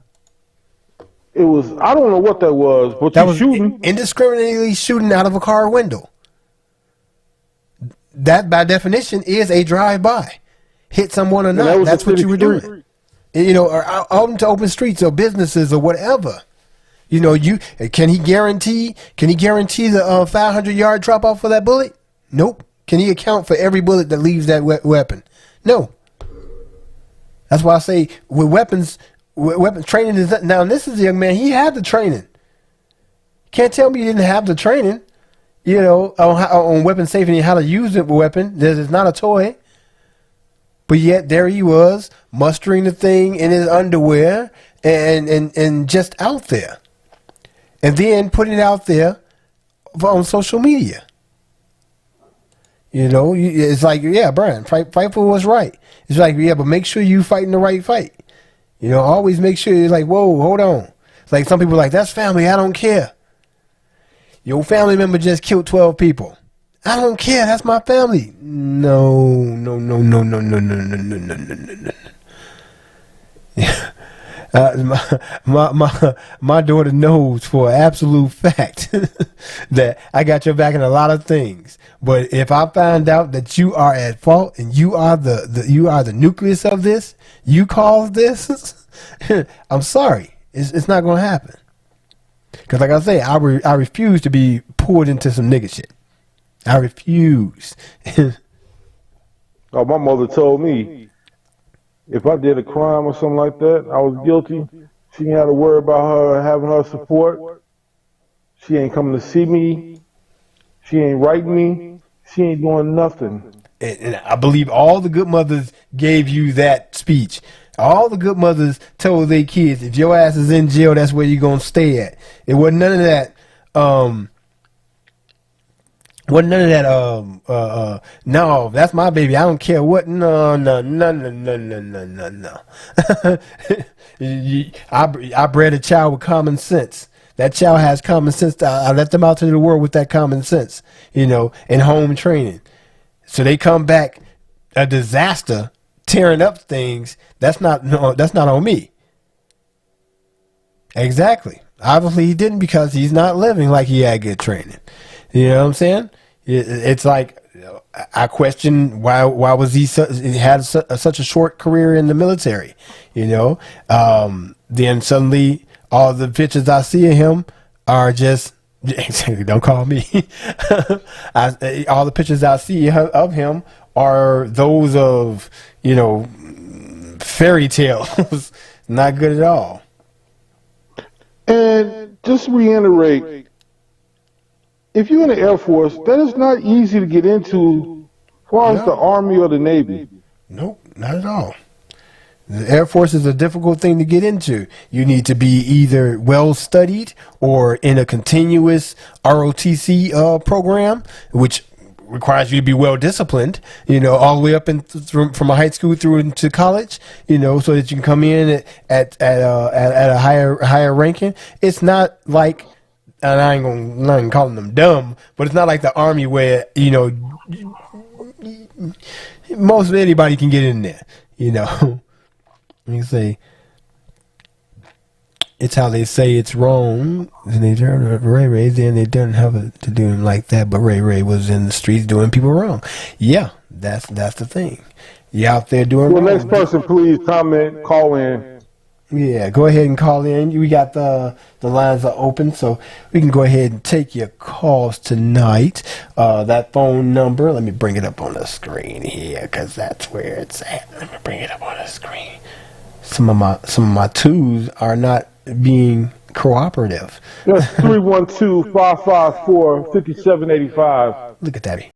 It was, I don't know what that was, but that you was shooting. Indiscriminately shooting out of a car window. That, by definition, is a drive-by. Hit someone or not. That's what you were doing. You know, or out into open streets or businesses or whatever. You know, can he guarantee the 500-yard drop-off for that bullet? Nope. Can he account for every bullet that leaves that weapon? No. That's why I say with weapons training is now. This is a young man. He had the training. Can't tell me he didn't have the training. You know, on weapon safety and how to use the weapon. It's not a toy. But yet there he was mustering the thing in his underwear and just out there, and then putting it out there on social media. You know, it's like, yeah, Brian, fight for what's right. It's like, yeah, but make sure you fighting the right fight. You know, always make sure you're like, whoa, hold on. It's like some people are like, that's family, I don't care. Your family member just killed 12 people. I don't care, that's my family. No. My daughter knows for an absolute fact that I got your back in a lot of things. But if I find out that you are at fault and you are the nucleus of this, you caused this, I'm sorry. It's not going to happen. Because like I say, I refuse to be pulled into some nigga shit. I refuse. Oh, my mother told me if I did a crime or something like that, I was guilty. She didn't have to worry about her having her support. She ain't coming to see me. She ain't writing me. She ain't doing nothing. And I believe all the good mothers gave you that speech. All the good mothers told their kids, if your ass is in jail, that's where you're going to stay at. It wasn't none of that. No, that's my baby. I don't care what. No. I bred a child with common sense That child has common sense. I let them out to the world with that common sense, and home training. So they come back a disaster, tearing up things. That's not on me. Exactly. Obviously, he didn't because he's not living like he had good training. You know what I'm saying? It's like I question why was he had such a short career in the military. Then suddenly all the pictures I see of him are just don't call me. All the pictures I see of him are those of fairy tales. Not good at all. And just reiterate, if you're in the Air Force, that is not easy to get into as far as the Army or the Navy. Nope, not at all. The Air Force is a difficult thing to get into. You need to be either well studied or in a continuous ROTC program, which requires you to be well disciplined, all the way up from a high school through into college, so that you can come in at a higher ranking. It's not like, and I ain't gonna calling them dumb, but it's not like the Army where most anybody can get in there. You say it's how they say it's wrong, and they turn to Ray. Then they didn't have to do him like that, but Ray was in the streets doing people wrong. Yeah, that's the thing. You out there doing wrong. Next person, please comment, call in. Yeah, go ahead and call in. We got the lines are open, so we can go ahead and take your calls tonight. That phone number, let me bring it up on the screen here, because that's where it's at. Let me bring it up on the screen. Some of my twos are not being cooperative. That's 312-554-5785. Look at that.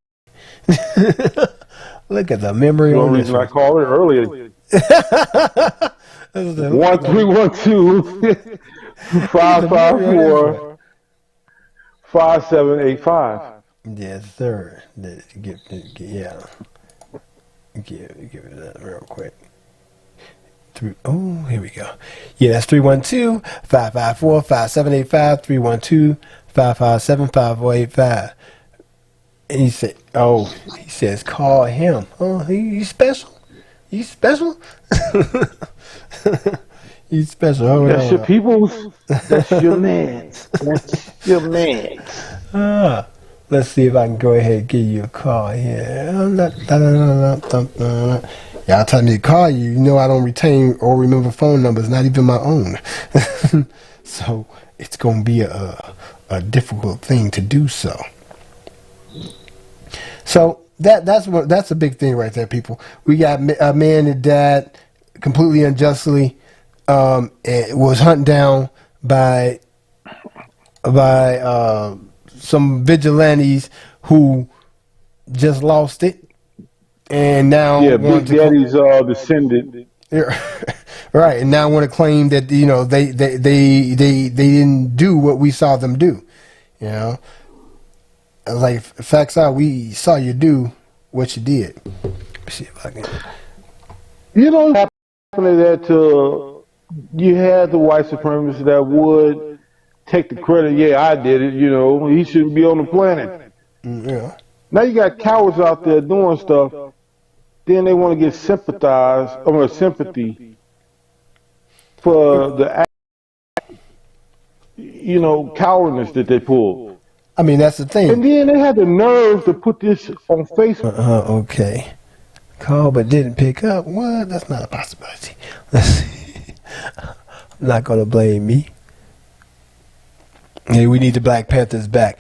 Look at the memory on this. The only reason I called it earlier. 1312-554-5785. Yes, sir. Give it that real quick. Here we go. Yeah, that's 312-554-5785, 312-557-5485. And he says, call him. Oh, he's special? You special? You special. Oh, that's your people's. That's your man. That's your man. Let's see if I can go ahead and give you a call here. Y'all telling me to call you. I don't retain or remember phone numbers, not even my own. So it's going to be a difficult thing to do so. So that's a big thing right there, people. We got a man that died completely unjustly. Was hunted down by some vigilantes who just lost it. And now Big Daddy's descendant. Right, and now want to claim that they didn't do what we saw them do. Like facts are, we saw you do what you did. Let's see if I can. Happen to that. You had the white supremacists that would take the credit. Yeah, I did it. He shouldn't be on the planet. Yeah. Now you got cowards out there doing stuff. Then they want to get sympathy for the cowardness that they pulled. I mean, that's the thing. And then they had the nerve to put this on Facebook. Okay. Call but didn't pick up. What? That's not a possibility. Let's see. I'm not going to blame me. Hey, we need the Black Panthers back.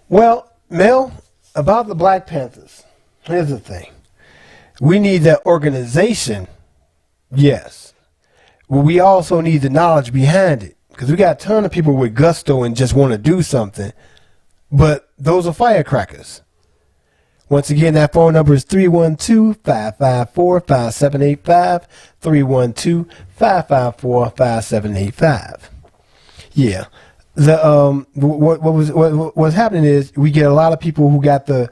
Well, Mel, about the Black Panthers, here's the thing. We need that organization, yes. Well, we also need the knowledge behind it. Because we got a ton of people with gusto and just want to do something. But those are firecrackers. Once again, that phone number is 312-554-5785, 312-554-5785. Yeah. What's happening is we get a lot of people who got the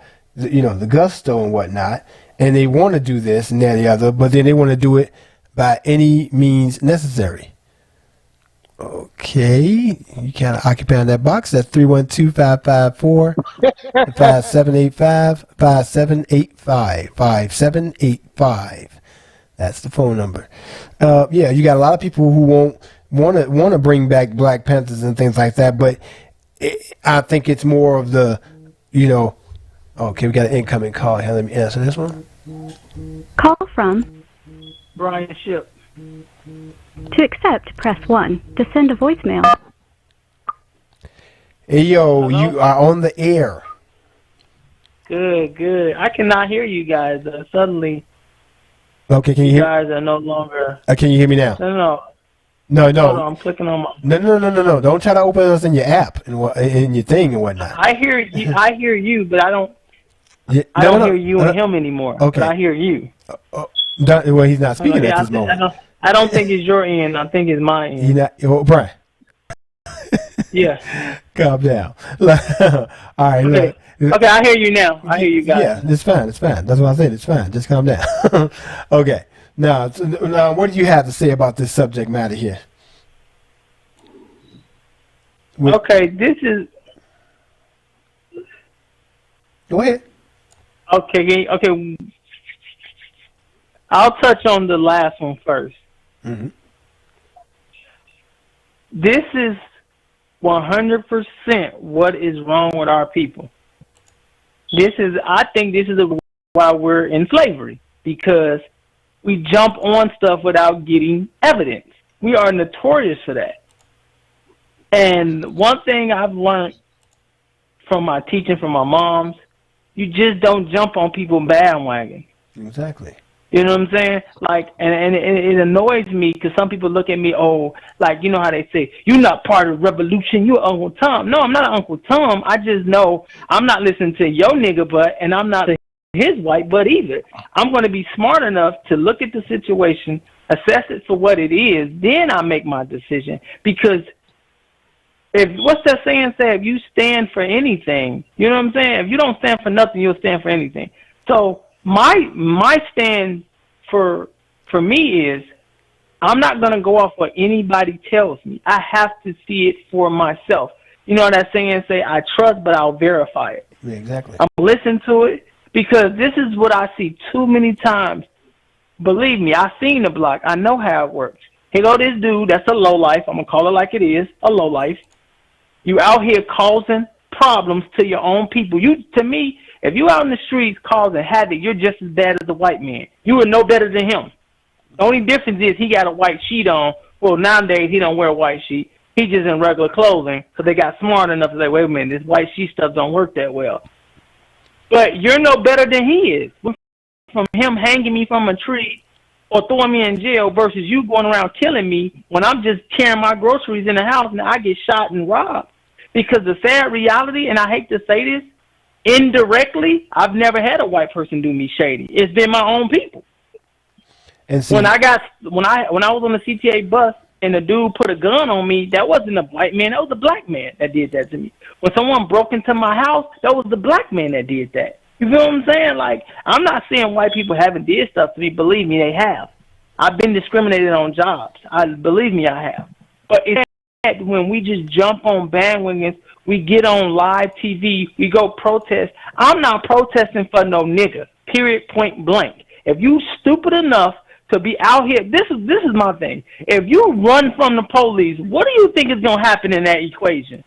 gusto and whatnot, and they want to do this and that and the other, but then they want to do it by any means necessary. Okay, you kind of occupying that box. That's 312-554-5785, 5785. That's the phone number. Yeah, you got a lot of people who want to bring back Black Panthers and things like that, but I think it's more of the, okay, we got an incoming call here. Let me answer this one. Call from Brian Ship. To accept, press 1. To send a voicemail. Hey, yo, Hello? you are on the air. Good. I cannot hear you guys. Suddenly, Okay, can you hear? guys are no longer. Can you hear me now? No. No. Hold on, I'm clicking on my. No. Don't try to open us in your app and in your thing and whatnot. I hear you, but I don't. Yeah, I don't hear you and him anymore. Okay. But I hear you. Well, he's not speaking at this moment. I don't think it's your end. I think it's my end. You're not, Brian. Yeah. Calm down. All right. Okay. Look. Okay, I hear you now. I hear you guys. Yeah, it's fine. That's what I said. It's fine. Just calm down. Okay. Now, what do you have to say about this subject matter here? Okay, this is. Go ahead. Okay. I'll touch on the last one first. Mm-hmm. This is 100% what is wrong with our people. I think this is why we're in slavery, because we jump on stuff without getting evidence. We are notorious for that. And one thing I've learned from my teaching from my moms, you just don't jump on people's bandwagon. Exactly. You know what I'm saying? Like, and it annoys me because some people look at me, like, you know how they say, you're not part of the revolution, you're Uncle Tom. No, I'm not Uncle Tom. I just know I'm not listening to your nigga butt, and I'm not his white butt either. I'm going to be smart enough to look at the situation, assess it for what it is, then I make my decision. Because what's that saying say, if you stand for anything, you know what I'm saying? If you don't stand for nothing, you'll stand for anything. So my stand for me is I'm not going to go off what anybody tells me. I have to see it for myself. You know that saying say, I trust, but I'll verify it. Yeah, exactly. I'm going to listen to it because this is what I see too many times. Believe me, I've seen the block. I know how it works. Here go this dude that's a lowlife. I'm going to call it like it is, a lowlife. You out here causing problems to your own people. To me, if you out in the streets causing havoc, you're just as bad as the white man. You are no better than him. The only difference is he got a white sheet on. Well, nowadays he don't wear a white sheet. He just in regular clothing because they got smart enough to say, wait a minute, this white sheet stuff don't work that well. But you're no better than he is. From him hanging me from a tree or throwing me in jail versus you going around killing me when I'm just carrying my groceries in the house and I get shot and robbed. Because the sad reality, and I hate to say this, indirectly, I've never had a white person do me shady. It's been my own people. And when I was on the CTA bus and the dude put a gun on me, that wasn't a white man, that was a black man that did that to me. When someone broke into my house, that was the black man that did that. You feel what I'm saying? Like, I'm not saying white people haven't did stuff to me. Believe me, they have. I've been discriminated on jobs. Believe me, I have. But it's when we just jump on bandwagons, we get on live TV, we go protest. I'm not protesting for no nigga, period, point blank. If you stupid enough to be out here, this is my thing. If you run from the police, what do you think is going to happen in that equation?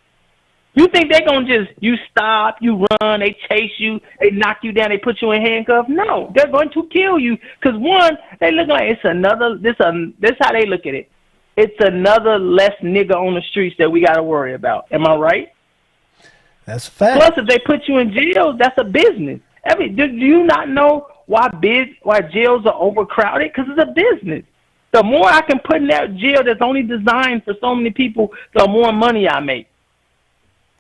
You think they're going to you stop, you run, they chase you, they knock you down, they put you in handcuffs? No, they're going to kill you. Because one, they look like it's another, this how they look at it. It's another less nigga on the streets that we got to worry about. Am I right? That's a fact. Plus, if they put you in jail, that's a business. Do you not know why jails are overcrowded? Because it's a business. The more I can put in that jail that's only designed for so many people, the more money I make.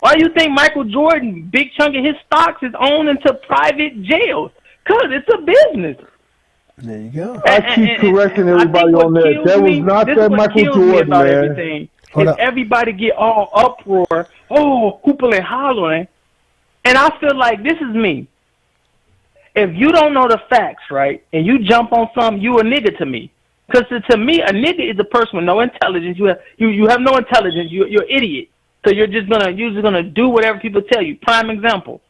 Why do you think Michael Jordan, big chunk of his stocks is owned into private jails? Because it's a business. There you go. I keep correcting everybody on that. That was not that Michael Jordan, man. Everything. If everybody get all uproar, hooping and hollering, and I feel like this is me. If you don't know the facts, right, and you jump on something, you a nigga to me. Because to me, a nigga is a person with no intelligence. You have no intelligence. You're an idiot. So you're just gonna do whatever people tell you. Prime example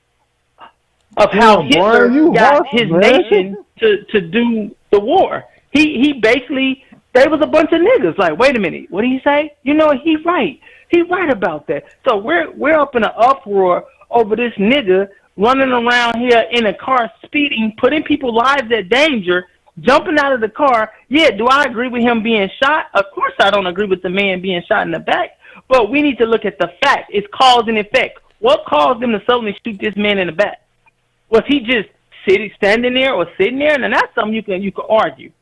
of how Hitler got his nation to do the war. He basically, they was a bunch of niggas. Like, wait a minute, what did he say? You know, he's right. He's right about that. So we're up in an uproar over this nigga running around here in a car speeding, putting people's lives at danger, jumping out of the car. Yeah, do I agree with him being shot? Of course I don't agree with the man being shot in the back, but we need to look at the fact. It's cause and effect. What caused them to suddenly shoot this man in the back? Was he just standing there or sitting there? And that's something you can argue.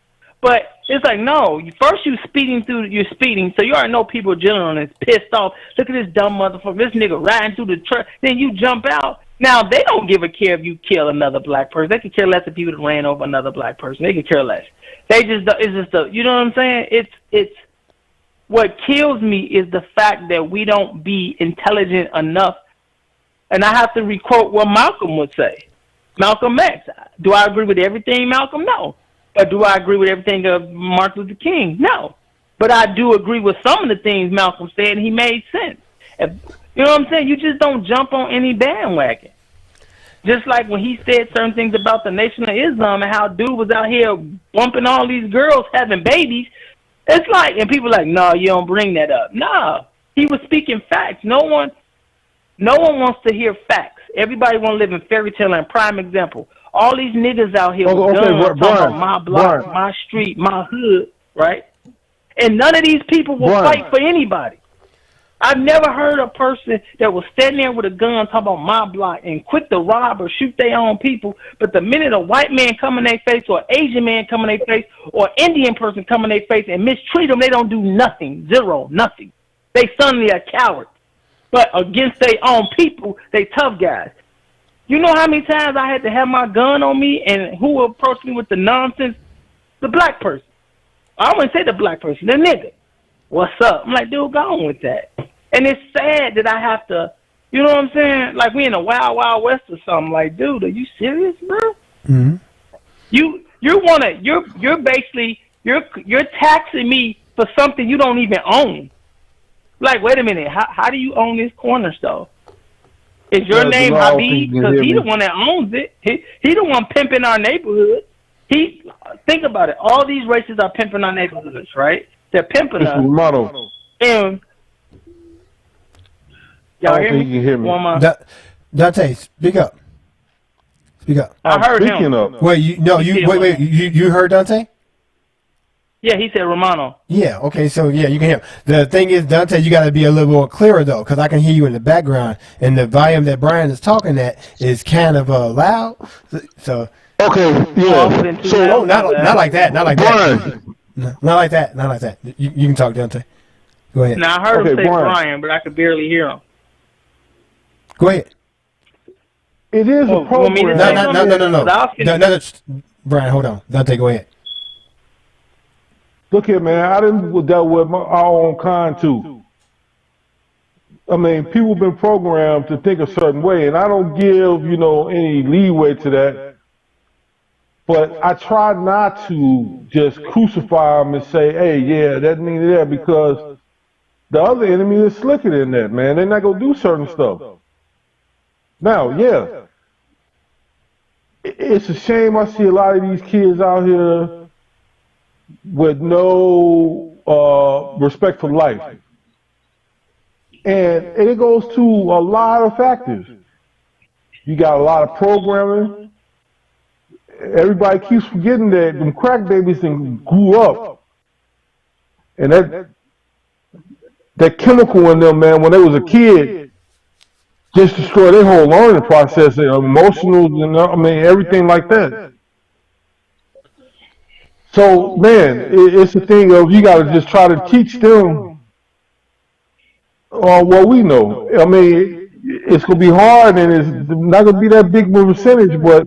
But it's like, no, first you're speeding, so you already know people are is pissed off. Look at this dumb motherfucker, this nigga riding through the truck. Then you jump out. Now, they don't give a care if you kill another black person. They could care less if people ran over another black person. They could care less. You know what I'm saying? It's what kills me is the fact that we don't be intelligent enough. And I have to requote what Malcolm would say. Malcolm X. Do I agree with everything, Malcolm? No. But do I agree with everything of Martin Luther King? No. But I do agree with some of the things Malcolm said, and he made sense. You know what I'm saying? You just don't jump on any bandwagon. Just like when he said certain things about the Nation of Islam and how dude was out here bumping all these girls having babies. It's like, and people are like, no, you don't bring that up. No. He was speaking facts. No one wants to hear facts. Everybody want to live in fairy tale. And prime example, all these niggas out here with guns talking about my block, my street, my hood, right? And none of these people will fight for anybody. I've never heard a person that was standing there with a gun talking about my block and quick to rob or shoot their own people. But the minute a white man come in their face or Asian man come in their face or Indian person come in their face and mistreat them, they don't do nothing. Zero, nothing. They suddenly a coward. But against their own people, they tough guys. You know how many times I had to have my gun on me, and who approached me with the nonsense? The black person. I wouldn't say the black person, the nigga. What's up? I'm like, dude, go on with that. And it's sad that I have to, you know what I'm saying? Like we in a wild, wild west or something. Like, dude, are you serious, bro? Mm-hmm. You're basically taxing me for something you don't even own. Like, wait a minute, how do you own this corner store? Is your name Habib? Because he the one that owns it. He the one pimping our neighborhood. Think about it. All these races are pimping our neighborhoods, right? They're pimping us. And y'all hear me? You can hear me. Dante, speak up. Speak up. I heard him. Wait, you heard Dante? Yeah, he said Romano. Yeah, okay, so yeah, you can hear him. The thing is, Dante, you got to be a little more clearer, though, because I can hear you in the background, and the volume that Brian is talking at is kind of loud. So okay, yeah. So not like that, not like that. No, not like that, not like that. You can talk, Dante. Go ahead. Now, I heard him say Brian, but I could barely hear him. Go ahead. It is a program. No. Brian, hold on. Dante, go ahead. Look here, man. I didn't dealt with our own kind too. I mean, people been programmed to think a certain way, and I don't give any leeway to that. But I try not to just crucify them and say, "Hey, yeah, that means that," because the other enemy is slicker than that, man. They're not gonna do certain stuff. Now, yeah, it's a shame I see a lot of these kids out here with no respect for life. And it goes to a lot of factors. You got a lot of programming. Everybody keeps forgetting that them crack babies grew up. And that chemical in them, man, when they was a kid, just destroyed their whole learning process, emotional, everything like that. So, man, it's a thing of you got to just try to teach them what we know. I mean, it's going to be hard, and it's not going to be that big of a percentage, but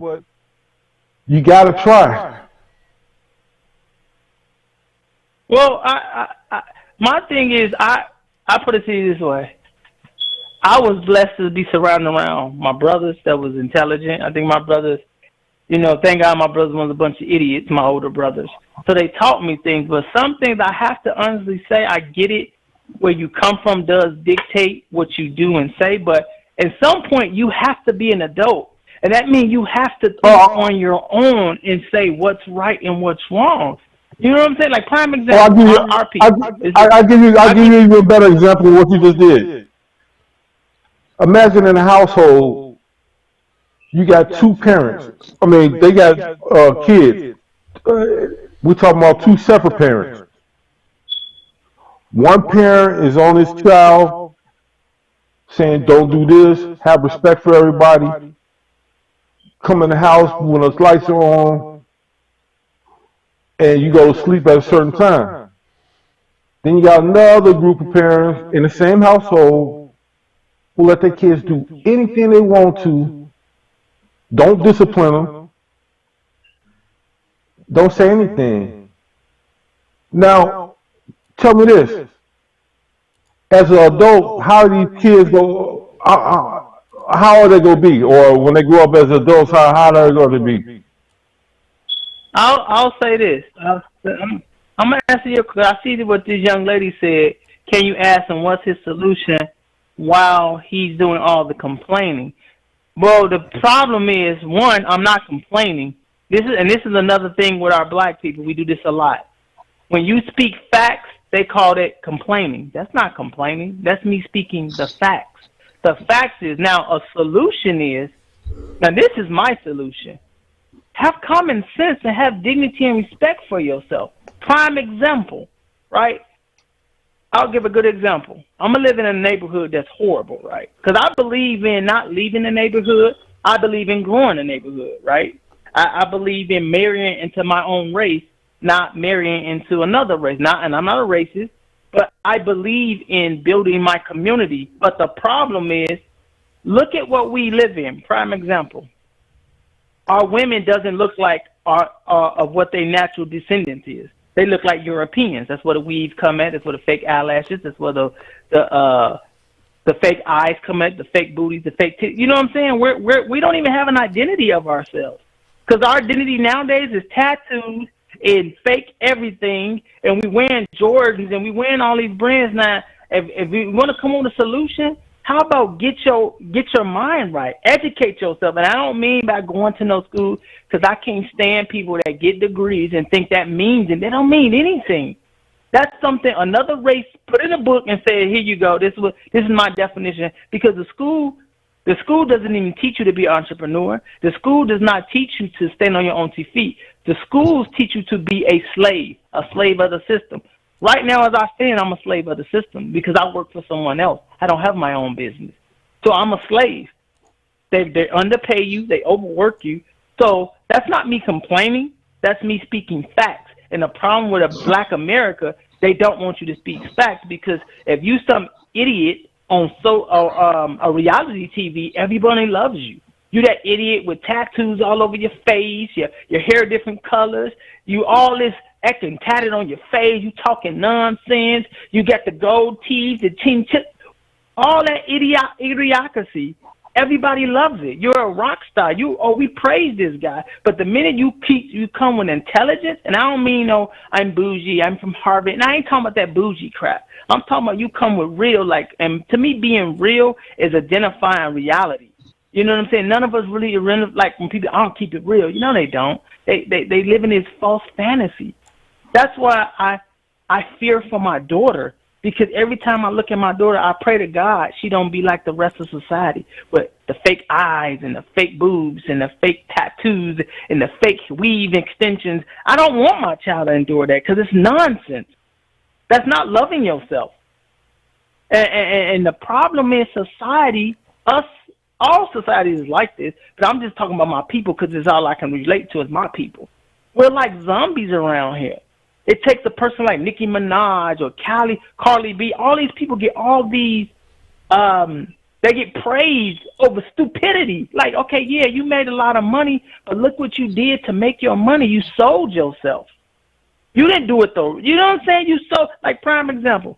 you got to try. Well, my thing is, I put it to you this way. I was blessed to be surrounded around my brothers that was intelligent. I think my brothers You know, thank God my brothers was a bunch of idiots, my older brothers. So they taught me things, but some things I have to honestly say, I get it. Where you come from does dictate what you do and say, but at some point you have to be an adult. And that means you have to think on your own and say what's right and what's wrong. You know what I'm saying? Like prime example, our people. I'll give you even a better example of what you just did. Imagine in a household, you got two parents. I mean, they got kids. We're talking about two separate parents. One parent is on his child saying, don't do this, have respect for everybody. Come in the house when the lights are on, and you go to sleep at a certain time. Then you got another group of parents in the same household who let their kids do anything they want to, don't discipline them, don't say anything. Now, tell me this. As an adult, how do these kids go, how are they going to be? Or when they grow up as adults, how are they going to be? I'll say this. I'm going to answer your question. I see what this young lady said. Can you ask him what's his solution while he's doing all the complaining? Well, the problem is, one, I'm not complaining. This is another thing with our black people. We do this a lot. When you speak facts, they call it complaining. That's not complaining. That's me speaking the facts. The facts is, now a solution is, now this is my solution. Have common sense and have dignity and respect for yourself. Prime example, right? I'll give a good example. I'm going to live in a neighborhood that's horrible, right? Because I believe in not leaving the neighborhood. I believe in growing the neighborhood, right? I believe in marrying into my own race, not marrying into another race. And I'm not a racist, but I believe in building my community. But the problem is, look at what we live in. Prime example. Our women doesn't look like of what their natural descendants is. They look like Europeans. That's where the weaves come at. That's where the fake eyelashes. That's where the fake eyes come at. The fake booties. The fake tits. You know what I'm saying? We don't even have an identity of ourselves, because our identity nowadays is tattoos and fake everything. And we wearing Jordans and we wearing all these brands now. If we want to come on with a solution, how about get your mind right, educate yourself? And I don't mean by going to no school, because I can't stand people that get degrees and think that means, and they don't mean anything. That's something another race put in a book and said, here you go. This is my definition. Because the school doesn't even teach you to be an entrepreneur. The school does not teach you to stand on your own 2 feet. The schools teach you to be a slave of the system. Right now, as I stand, I'm a slave of the system because I work for someone else. I don't have my own business. So I'm a slave. They underpay you. They overwork you. So that's not me complaining. That's me speaking facts. And the problem with a black America, they don't want you to speak facts, because if you some idiot on a reality TV, everybody loves you. You that idiot with tattoos all over your face, your hair different colors, you all this acting tatted on your face, you talking nonsense, you got the gold teeth, the chin chip, all that idiocracy. Everybody loves it. You're a rock star. We praise this guy. But the minute you come with intelligence, and I don't mean I'm bougie, I'm from Harvard, and I ain't talking about that bougie crap. I'm talking about you come with real, and to me being real is identifying reality. You know what I'm saying? None of us really, like when people, I don't keep it real. You know they don't. They live in this false fantasy. That's why I fear for my daughter, because every time I look at my daughter, I pray to God she don't be like the rest of society with the fake eyes and the fake boobs and the fake tattoos and the fake weave extensions. I don't want my child to endure that, because it's nonsense. That's not loving yourself. And the problem is society, all society is like this, but I'm just talking about my people because it's all I can relate to is my people. We're like zombies around here. It takes a person like Nicki Minaj or Carly B. All these people get all these, they get praised over stupidity. Like, okay, yeah, you made a lot of money, but look what you did to make your money. You sold yourself. You didn't do it though. You know what I'm saying? You sold, like prime example.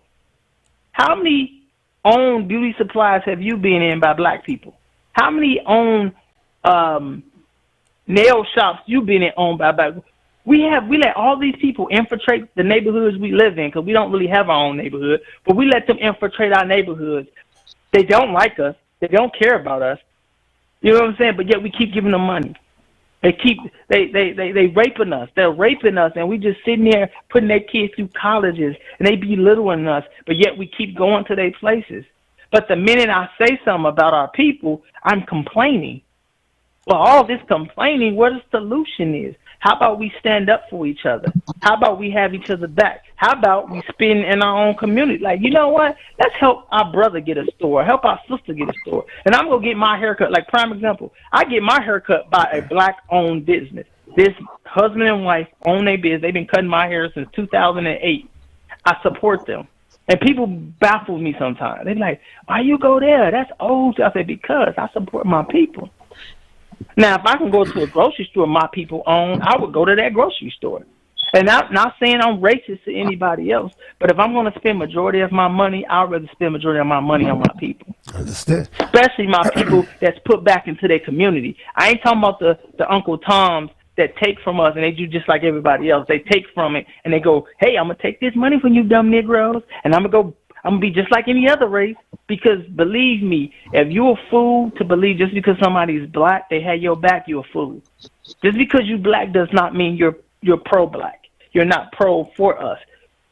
How many owned beauty supplies have you been in by black people? How many own nail shops you've been in owned by black. We let all these people infiltrate the neighborhoods we live in because we don't really have our own neighborhood, but we let them infiltrate our neighborhoods. They don't like us. They don't care about us. You know what I'm saying? But yet we keep giving them money. They raping us. They're raping us, and we just sitting there putting their kids through colleges, and they belittling us, but yet we keep going to their places. But the minute I say something about our people, I'm complaining. Well, all this complaining, what the solution is? How about we stand up for each other? How about we have each other back? How about we spend in our own community? Like, you know what? Let's help our brother get a store. Help our sister get a store. And I'm going to get my haircut. Like, prime example, I get my haircut by a black-owned business. This husband and wife own their business. They've been cutting my hair since 2008. I support them. And people baffle me sometimes. They're like, why you go there? That's old. I say, because I support my people. Now, if I can go to a grocery store my people own, I would go to that grocery store. And I'm not saying I'm racist to anybody else, but if I'm going to spend majority of my money, I'd rather spend majority of my money on my people. Understood. Especially my people that's put back into their community. I ain't talking about the Uncle Toms that take from us and they do just like everybody else. They take from it and they go, hey, I'm going to take this money from you dumb Negroes, and I'm going to be just like any other race, because believe me, if you're a fool to believe just because somebody's black, they had your back, you're a fool. Just because you black does not mean you're pro-black. You're not pro for us.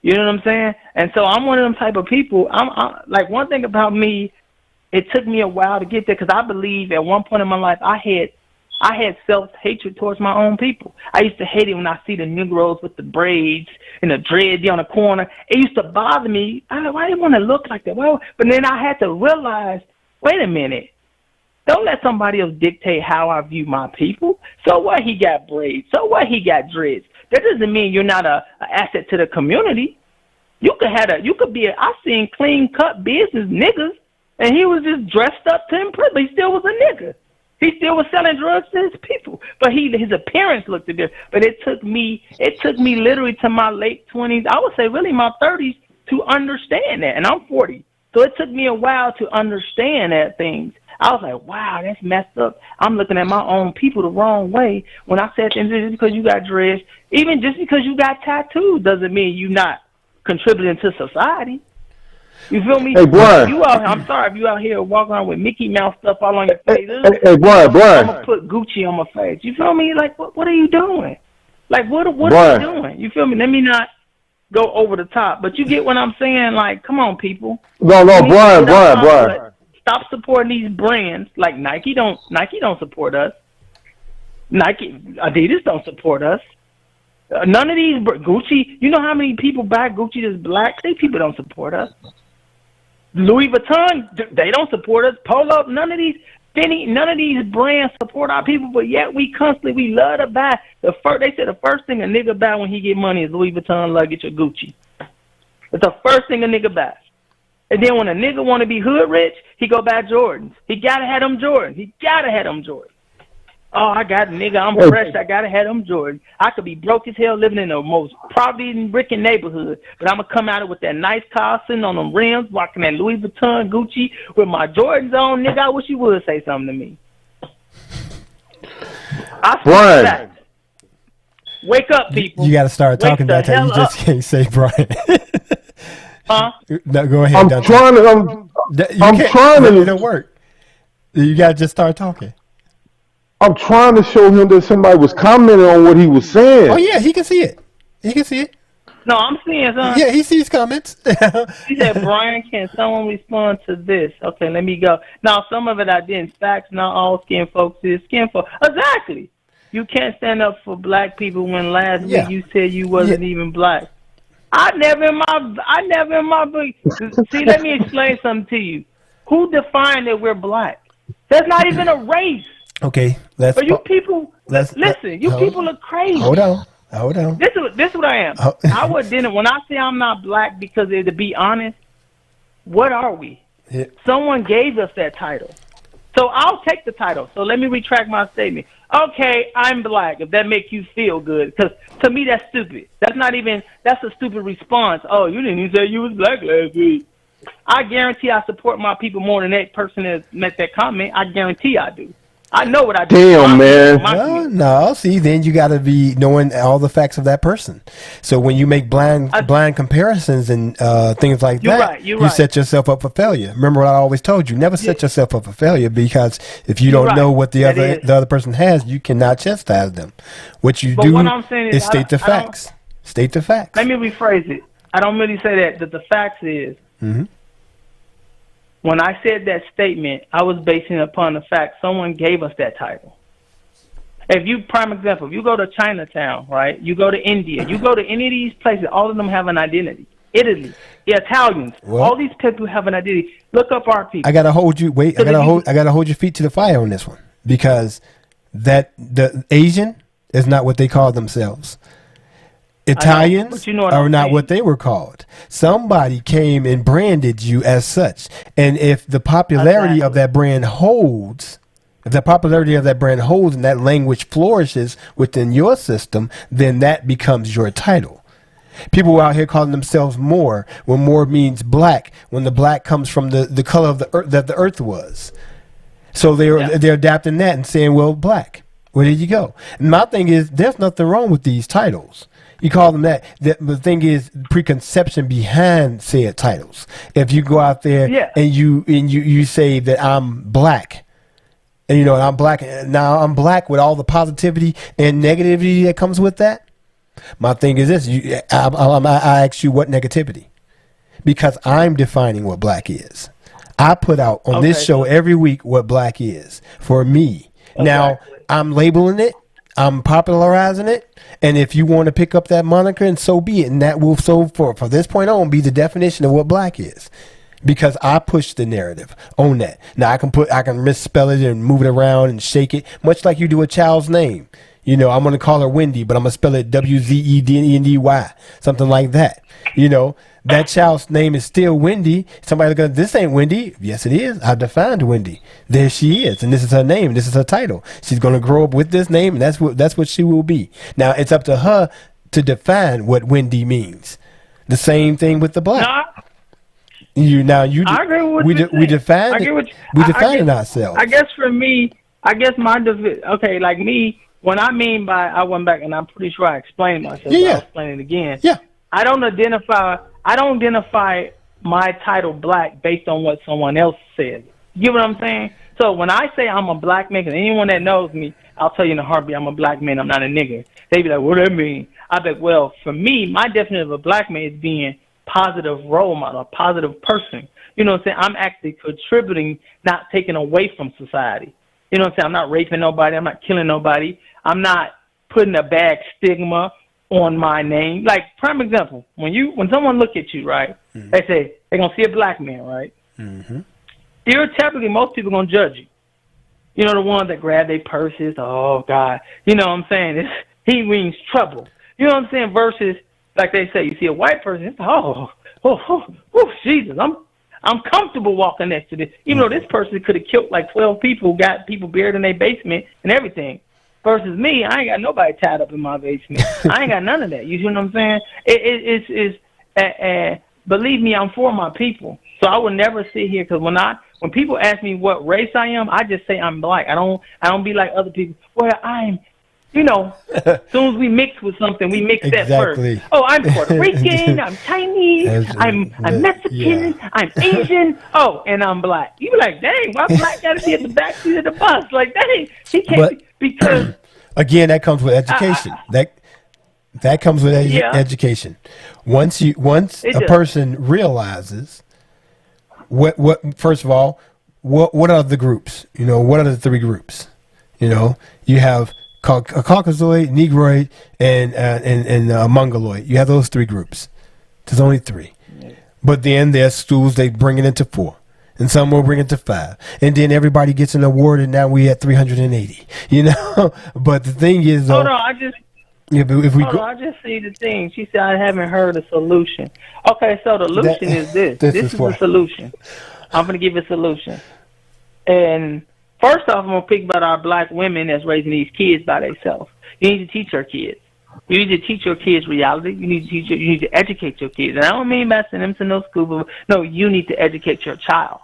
You know what I'm saying? And so I'm one of them type of people. I'm like, one thing about me, it took me a while to get there because I believe at one point in my life I had self-hatred towards my own people. I used to hate it when I see the Negroes with the braids and the dread on the corner. It used to bother me. I don't know, why do you want to look like that? Well, but then I had to realize, wait a minute. Don't let somebody else dictate how I view my people. So what, he got braids? So what, he got dreads? That doesn't mean you're not an asset to the community. I seen clean-cut business niggas, and he was just dressed up to impress, but he still was a nigga. He still was selling drugs to his people, but his appearance looked different. But it took me literally to my late 20s, I would say really my 30s, to understand that, and I'm 40. So it took me a while to understand that things. I was like, wow, that's messed up. I'm looking at my own people the wrong way. When I said things, just because you got dreads, even just because you got tattoos doesn't mean you're not contributing to society. You feel me? Hey, Brian. I'm sorry if you out here walking around with Mickey Mouse stuff all on your face. Hey, Brian. I'm going to put Gucci on my face. You feel me? Like, what are you doing? Like, what are you doing? You feel me? Let me not go over the top. But you get what I'm saying? Like, come on, people. No, Brian. Stop supporting these brands. Like Nike don't support us. Adidas don't support us. None of these Gucci. You know how many people buy Gucci that's black? These people don't support us. Louis Vuitton, they don't support us. Polo, none of these brands support our people. But yet we love to buy they said the first thing a nigga buy when he get money is Louis Vuitton luggage or Gucci. It's the first thing a nigga buys. And then when a nigga want to be hood rich, he go buy Jordans. He got to have them Jordans. Oh, I got nigga, I'm fresh. I got to have them Jordans. I could be broke as hell living in the most poverty-stricken neighborhood, but I'm going to come out with that nice car sitting on them rims, walking that Louis Vuitton Gucci with my Jordans on. Nigga, I wish you would say something to me. Brian. Wake up, people. You got to start talking that time. You just can't say Brian. Huh? No, go ahead. I'm trying to. It don't work. You got to just start talking. I'm trying to show him that somebody was commenting on what he was saying. Oh yeah, he can see it. No, I'm seeing something. Yeah, he sees comments. He said, Brian, can someone respond to this? Okay, let me go. Now, some of it I didn't. Facts, not all skin folks is skin folks. Exactly. You can't stand up for black people when last week you said you wasn't even black. I never in my book. See, let me explain something to you. Who defined that we're black? That's not even a race. Okay, you people are crazy. Hold on. This is what I am. When I say I'm not black, because to be honest, what are we? Yeah. Someone gave us that title. So I'll take the title. So let me retract my statement. Okay, I'm black, if that makes you feel good. Because to me, that's stupid. That's a stupid response. Oh, you didn't even say you was black last week. I guarantee I support my people more than that person that met that comment. I guarantee I do. I know what I do. Damn, man. No. See, then you got to be knowing all the facts of that person. So when you make blind comparisons and things like that, you set yourself up for failure. Remember what I always told you: never set yourself up for failure, because if you don't know what the other person has, you cannot chastise them. What you do is state the facts. State the facts. Let me rephrase it. I don't really say that. That the facts is. Mm-hmm. When I said that statement, I was basing it upon the fact someone gave us that title. Prime example, if you go to Chinatown, right? You go to India, you go to any of these places, all of them have an identity. Italy, the Italians, all these people have an identity. Look up our people. I gotta hold you. Wait, I gotta hold your feet to the fire on this one, because the Asian is not what they call themselves. Italians are not what they were called. Somebody came and branded you as such. And if the popularity of that brand holds, and that language flourishes within your system, then that becomes your title. People out here calling themselves Moor, when Moor means black, when the black comes from the color of the earth, that the earth was. So they're adapting that and saying, well, black. Where did you go? And my thing is, there's nothing wrong with these titles. You call them that. The thing is, preconception behind said titles. If you go out there and you say that I'm black, and I'm black, now I'm black with all the positivity and negativity that comes with that. My thing is this: I ask you what negativity, because I'm defining what black is. I put out on this show every week what black is for me. Now I'm labeling it. I'm popularizing it, and if you want to pick up that moniker, and so be it, and that will for this point on be the definition of what black is, because I push the narrative on that. Now I can misspell it and move it around and shake it, much like you do a child's name. I'm going to call her Wendy, but I'm going to spell it Wzendy, something like that. That child's name is still Wendy. Somebody goes, this ain't Wendy. Yes, it is. I defined Wendy. There she is, and this is her name. This is her title. She's going to grow up with this name, and that's what she will be. Now it's up to her to define what Wendy means. The same thing with the black. I agree with what we define ourselves. I guess for me, like me, when I went back and I'm pretty sure I explained myself. Yeah. I'll explain it again. Yeah. I don't identify my title black based on what someone else says. You get what I'm saying? So when I say I'm a black man, 'cause anyone that knows me, I'll tell you in a heartbeat, I'm a black man, I'm not a nigger. They be like, what do that mean? I be like, well, for me, my definition of a black man is being positive role model, a positive person. You know what I'm saying? I'm actually contributing, not taking away from society. You know what I'm saying? I'm not raping nobody. I'm not killing nobody. I'm not putting a bad stigma on my name. Like, prime example, when someone look at you, right, they say they're going to see a black man, right? Mm-hmm. Stereotypically, most people going to judge you. The ones that grab their purses, oh, God. You know what I'm saying? He means trouble. You know what I'm saying? Versus, like they say, you see a white person, it's, oh, Jesus, I'm comfortable walking next to this. Even though this person could have killed like 12 people, got people buried in their basement and everything. Versus me, I ain't got nobody tied up in my basement. I ain't got none of that. You see what I'm saying? Believe me, I'm for my people. So I would never sit here, because when people ask me what race I am, I just say I'm black. I don't be like other people. Well, I'm, as soon as we mix with something, we mix that first. Oh, I'm Puerto Rican, I'm Chinese, I'm Mexican, I'm Asian, and I'm black. You be like, dang, why black got to be at the back seat of the bus? Like, dang, he can't because... Again, that comes with education. That comes with education. Once a person realizes what first of all, what are the groups? What are the three groups? You have a Caucasoid, Negroid, and Mongoloid. You have those three groups. There's only three. But then there's schools, they bring it into 4. And some will bring it to 5. And then everybody gets an award, and now we at 380. But the thing is, though... Hold on, I just see the thing. She said, I haven't heard a solution. Okay, so the solution is this. This is the solution. I'm going to give you a solution. And first off, I'm going to pick about our black women that's raising these kids by themselves. You need to teach our kids. You need to teach your kids reality. You need to educate your kids. And I don't mean by sending them to no school, but no, you need to educate your child.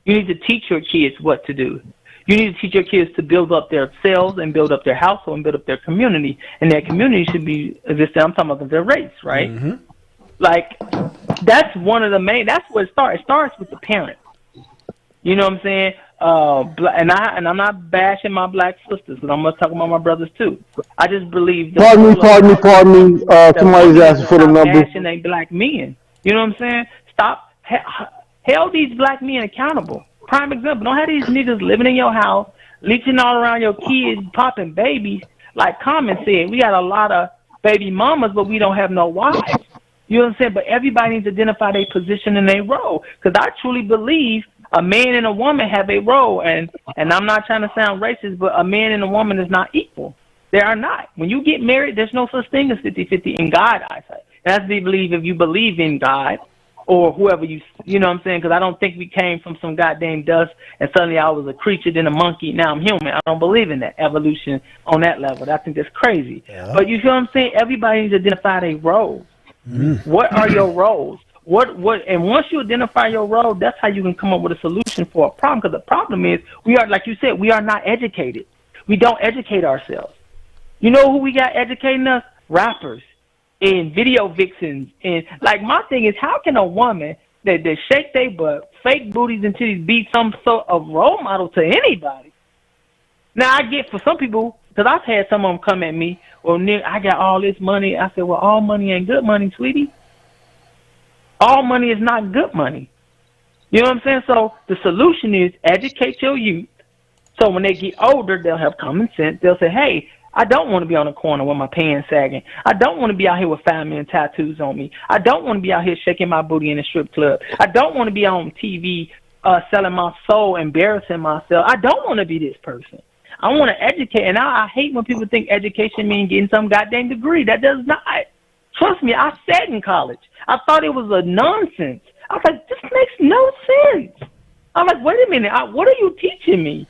You need to teach your kids what to do. You need to teach your kids to build up their selves and build up their household and build up their community. And that community should be, I'm talking about their race, right? Mm-hmm. Like, that's one of the main, that's where it starts. It starts with the parent. You know what I'm saying? And I'm not bashing my black sisters, because I'm going to talk about my brothers too. I just believe. Pardon me. Somebody's asking for the number. Bashing they black men. You know what I'm saying? Stop. Held these black men accountable. Prime example. Don't have these niggas living in your house, leeching all around your kids, popping babies. Like Common said, we got a lot of baby mamas, but we don't have no wives. You know what I'm saying? But everybody needs to identify their position and their role. Because I truly believe a man and a woman have a role. And I'm not trying to sound racist, but a man and a woman is not equal. They are not. When you get married, there's no such thing as 50-50 in God eyesight. That's to believe if you believe in God or whoever you know what I'm saying? Because I don't think we came from some goddamn dust and suddenly I was a creature, then a monkey, now I'm human. I don't believe in that evolution on that level. I think that's crazy. Yeah. But you feel what I'm saying? Everybody needs to identify their roles. What are your roles? And once you identify your role, that's how you can come up with a solution for a problem. Because the problem is, we are, like you said, we are not educated. We don't educate ourselves. You know who we got educating us? Rappers and video vixens. And like, my thing is, how can a woman that shake their butt, fake booties and titties, be some sort of role model to anybody? Now, I get for some people, because I've had some of them come at me, well, Nick, I got all this money. I said, well, all money ain't good money, sweetie. All money is not good money. You know what I'm saying? So the solution is educate your youth. So when they get older, they'll have common sense. They'll say, hey, I don't want to be on the corner with my pants sagging. I don't want to be out here with 5 million tattoos on me. I don't want to be out here shaking my booty in a strip club. I don't want to be on TV selling my soul, embarrassing myself. I don't want to be this person. I want to educate. And I hate when people think education means getting some goddamn degree. That does not. Trust me, I sat in college. I thought it was a nonsense. I was like, this makes no sense. I'm like, wait a minute. What are you teaching me?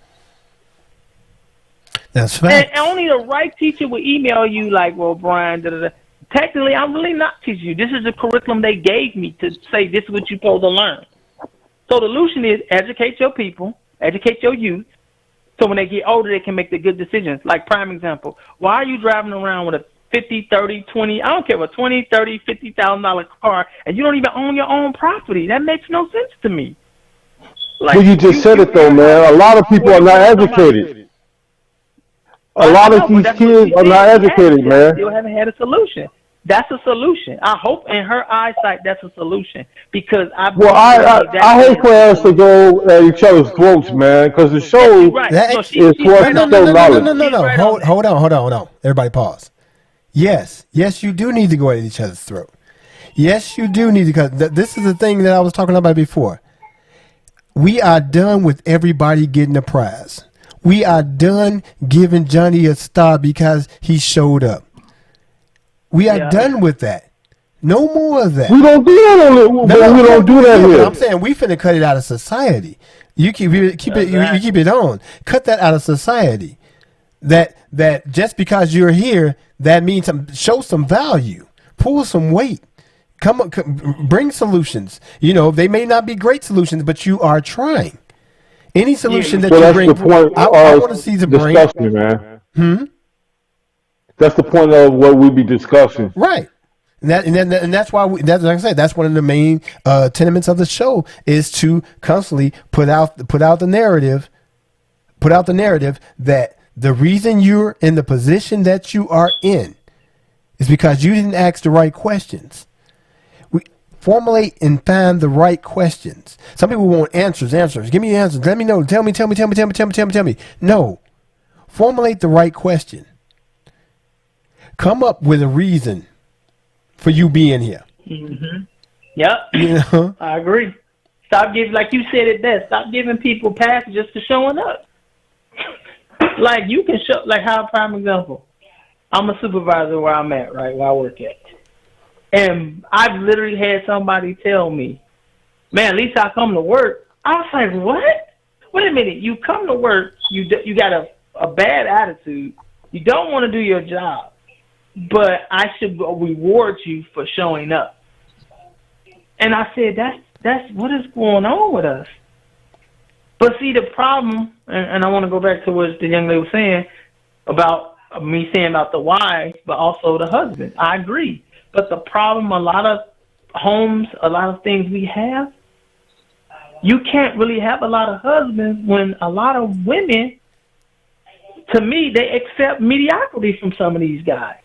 That's right. And only the right teacher will email you like, well, Brian, da-da-da. Technically, I'm really not teaching you. This is the curriculum they gave me to say this is what you're supposed to learn. So the solution is educate your people, educate your youth, so when they get older, they can make the good decisions. Like, prime example, why are you driving around with a 50, 30, 20, I don't care, a $20, $30, $50,000 car, and you don't even own your own property? That makes no sense to me. Like, well, you just said it, though, man. A lot of people are not educated. A lot of these kids are not educated, man. I still haven't had a solution. That's a solution. I hope in her eyesight that's a solution, because I hate for us to go at each other's throats, man, because the show is for us to show knowledge. No. Hold on. Everybody pause. Yes, you do need to go at each other's throat. Yes, you do need to, because this is the thing that I was talking about before. We are done with everybody getting a prize. We are done giving Johnny a star because he showed up. We are done with that. No more of that. We don't do that we don't do that here. I'm saying we finna cut it out of society. You keep it on. Cut that out of society. That just because you're here, that means show some value. Pull some weight. Come bring solutions. You know, they may not be great solutions, but you are trying. Any solution that you bring, I want to see the discussion, man. That's the point of what we be discussing, right? And that's why that's like I said. That's one of the main tenements of the show, is to constantly put out the narrative that the reason you're in the position that you are in is because you didn't ask the right questions. Formulate and find the right questions. Some people want answers. Give me answers. Let me know. Tell me. No. Formulate the right question. Come up with a reason for you being here. Mm-hmm. Yep. You know? I agree. Stop giving, like you said it best, stop giving people passes just for showing up. Like, you can show, like, how, prime example, I'm a supervisor where I'm at, right, where I work at. And I've literally had somebody tell me, man, at least I come to work. I was like, what? Wait a minute. You come to work, you got a bad attitude. You don't want to do your job. But I should reward you for showing up. And I said, that's what is going on with us? But see, the problem, and I want to go back to what the young lady was saying about me saying about the wife, but also the husband. I agree. But the problem, a lot of homes, a lot of things we have, you can't really have a lot of husbands when a lot of women, to me, they accept mediocrity from some of these guys.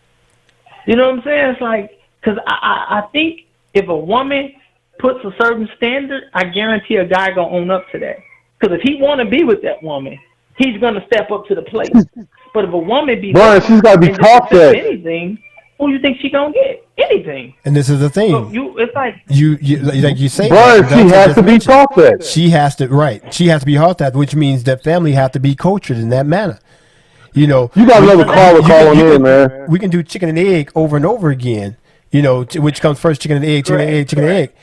You know what I'm saying? It's like, because I think if a woman puts a certain standard, I guarantee a guy going to own up to that. Because if he want to be with that woman, he's going to step up to the plate. But if a woman be Brian, she's got to be taught that. Anything, who you think she going to get? Anything. And this is the thing. So it's like you like you say. Brian, she has to be taught that. She has to, right. She has to be taught that, which means that family have to be cultured in that manner. You know, you got another caller calling in, man. We can do chicken and egg over and over again. You know, which comes first, chicken and egg, chicken and egg, chicken and egg.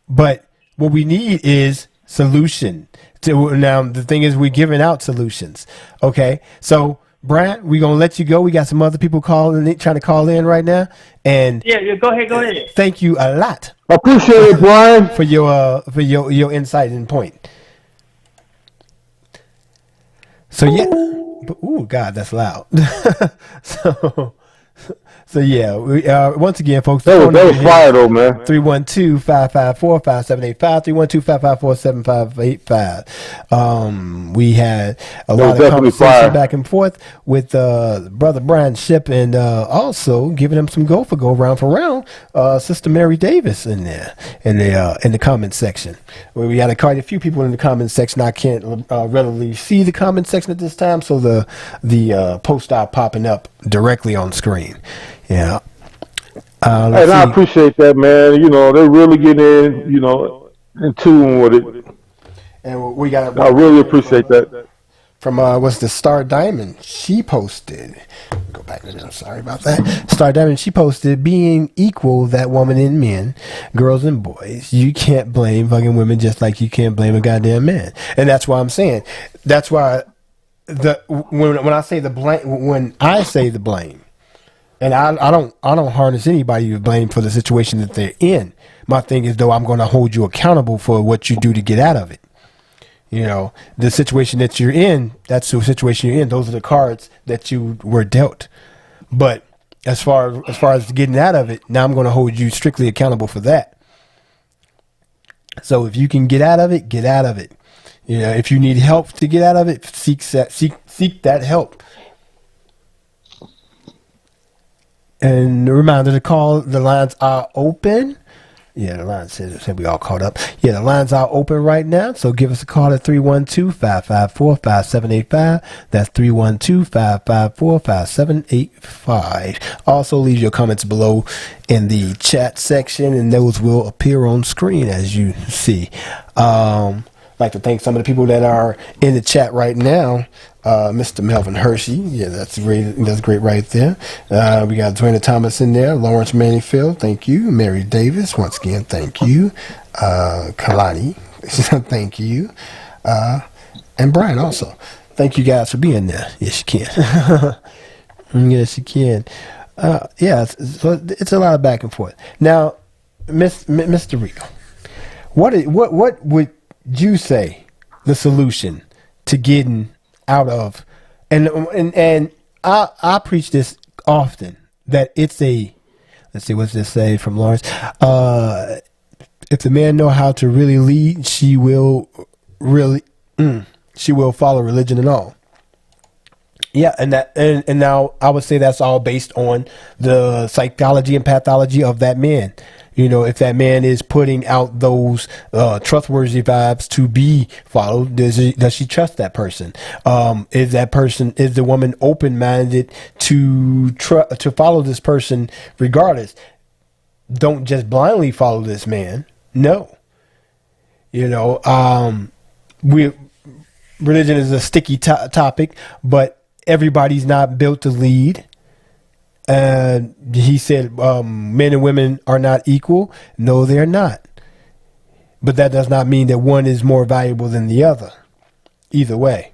But what we need is solution. Now, the thing is, we're giving out solutions. Okay, so Brian, we're gonna let you go. We got some other people trying to call in right now. And yeah, go ahead. Thank you a lot. I appreciate it, Brian, for your insight and point. So yeah, oh God, that's loud. So yeah, we, once again, folks. That was fire though, man. 312-554-5785. 312-554-7585. We had a lot of conversation back and forth with Brother Brian Ship, and also giving him some go round for round. Sister Mary Davis in there in the comment section. Where we had quite a few people in the comment section. I can't readily see the comment section at this time, so the post are popping up directly on screen. Yeah. And I appreciate that, man. You know, they're really getting in tune with it. And we got. I really appreciate that. From what's the Star Diamond? She posted. Go back to this. I'm sorry about that. Star Diamond. She posted, being equal, that woman and men, girls and boys. You can't blame fucking women just like you can't blame a goddamn man. And that's why I'm saying. That's why when I say the blame. And I don't harness anybody to blame for the situation that they're in. My thing is, though, I'm going to hold you accountable for what you do to get out of it. You know, the situation that you're in, that's the situation you're in. Those are the cards that you were dealt. But as far as getting out of it, now I'm going to hold you strictly accountable for that. So if you can get out of it, get out of it. You know, if you need help to get out of it, seek that help. And a reminder to call, the lines are open. Yeah, the line said we all caught up. Yeah, the lines are open right now. So give us a call at 312-554-5785. That's 312-554-5785. Also, leave your comments below in the chat section, and those will appear on screen as you see. I'd like to thank some of the people that are in the chat right now. Mr. Melvin Hershey, yeah, that's great. That's great right there. We got Dwayne Thomas in there. Lawrence Manifield, thank you. Mary Davis, once again, thank you. Kalani, thank you. And Brian also. Thank you guys for being there. Yes, you can. Yes, you can. Yeah, so it's a lot of back and forth. Now, Mr. Rico, what would you say the solution to getting out of, and I preach this often, that it's a, let's see, what's this say from Lawrence? If the man know how to really lead, she will follow religion and all. Yeah, and now I would say that's all based on the psychology and pathology of that man. You know, if that man is putting out those trustworthy vibes to be followed, does she trust that person? Is the woman open-minded to follow this person regardless? Don't just blindly follow this man. No. You know, religion is a sticky topic, but everybody's not built to lead. He said men and women are not equal. No, they're not. But that does not mean that one is more valuable than the other. Either way.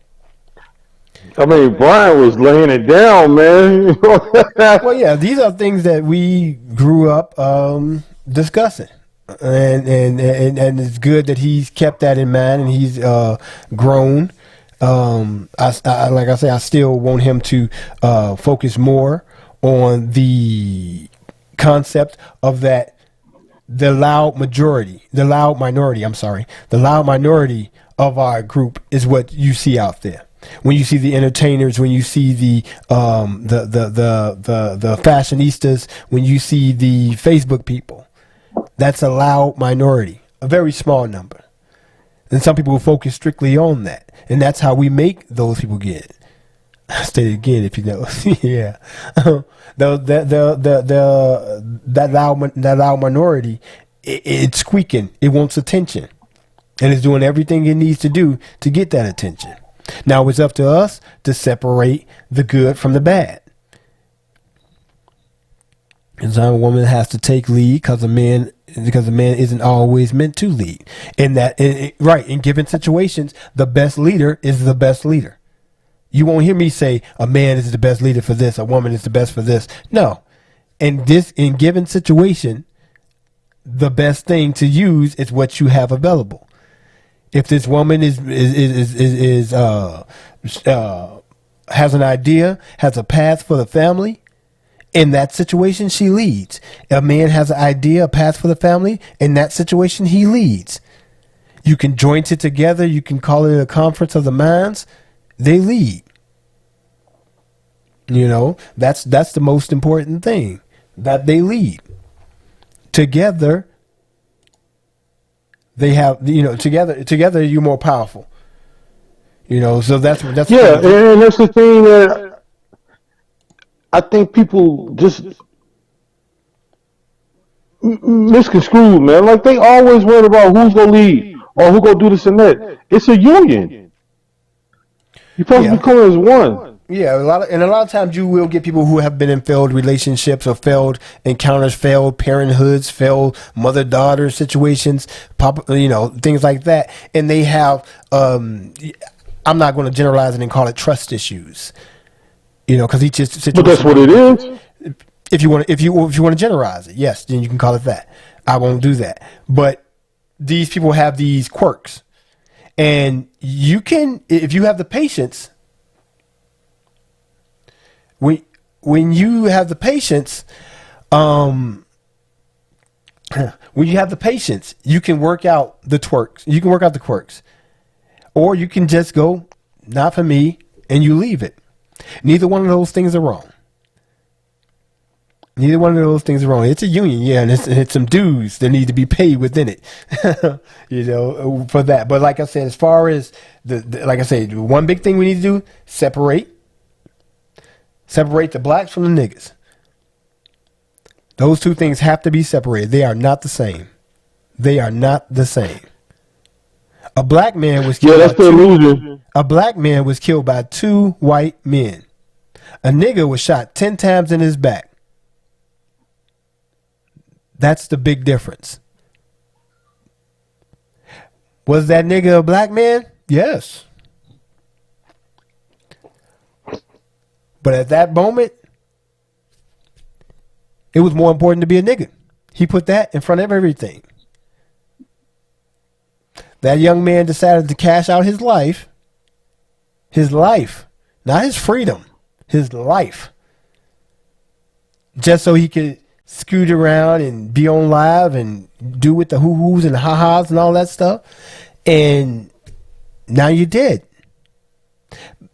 I mean, Brian was laying it down, man. Well, yeah, these are things that we grew up discussing. and it's good that he's kept that in mind and he's grown. I like I say, I still want him to focus more on the concept of that the loud minority of our group is what you see out there. When you see the entertainers, when you see the fashionistas, when you see the Facebook people, that's a loud minority, a very small number. And some people focus strictly on that, and that's how we make those people get it. I'll state it again if you know. Yeah, that loud minority, it's squeaking. It wants attention, and it's doing everything it needs to do to get that attention. Now it's up to us to separate the good from the bad. And so a woman has to take lead because a man isn't always meant to lead. In given situations, the best leader is the best leader. You won't hear me say a man is the best leader for this, a woman is the best for this. No. In given situation, the best thing to use is what you have available. If this woman has an idea, has a path for the family, in that situation she leads. A man has an idea, a path for the family, in that situation he leads. You can joint it together, you can call it a conference of the minds, they lead. You know, that's the most important thing, that they lead. Together they have, together you're more powerful. You know, so that's and that's the thing that I think people just misconstrued, man. Like they always worried about who's gonna lead or who gonna do this and that. It's a union. You're supposed to be coming as one. Yeah, a lot of times you will get people who have been in failed relationships or failed encounters, failed parenthoods, failed mother-daughter situations, things like that, and they have. I'm not going to generalize it and call it trust issues, because each situation. But that's what it is. If you want to generalize it, yes, then you can call it that. I won't do that. But these people have these quirks, and you can, if you have the patience. When you have the patience, you can work out the twerks. You can work out the quirks, or you can just go, not for me, and you leave it. Neither one of those things are wrong. It's a union, yeah, and it's some dues that need to be paid within it, for that. But like I said, as far as the one big thing we need to do, separate the blacks from the niggas. Those two things have to be separated. They are not the same. A black man was killed. That's the illusion. A black man was killed by two white men. A nigga was shot 10 times in his back. That's the big difference. Was that nigga a black man? Yes. But at that moment, it was more important to be a nigga. He put that in front of everything. That young man decided to cash out his life, not his freedom, his life, just so he could scoot around and be on live and do with the hoo-hoos and the ha-has and all that stuff. And now you're dead.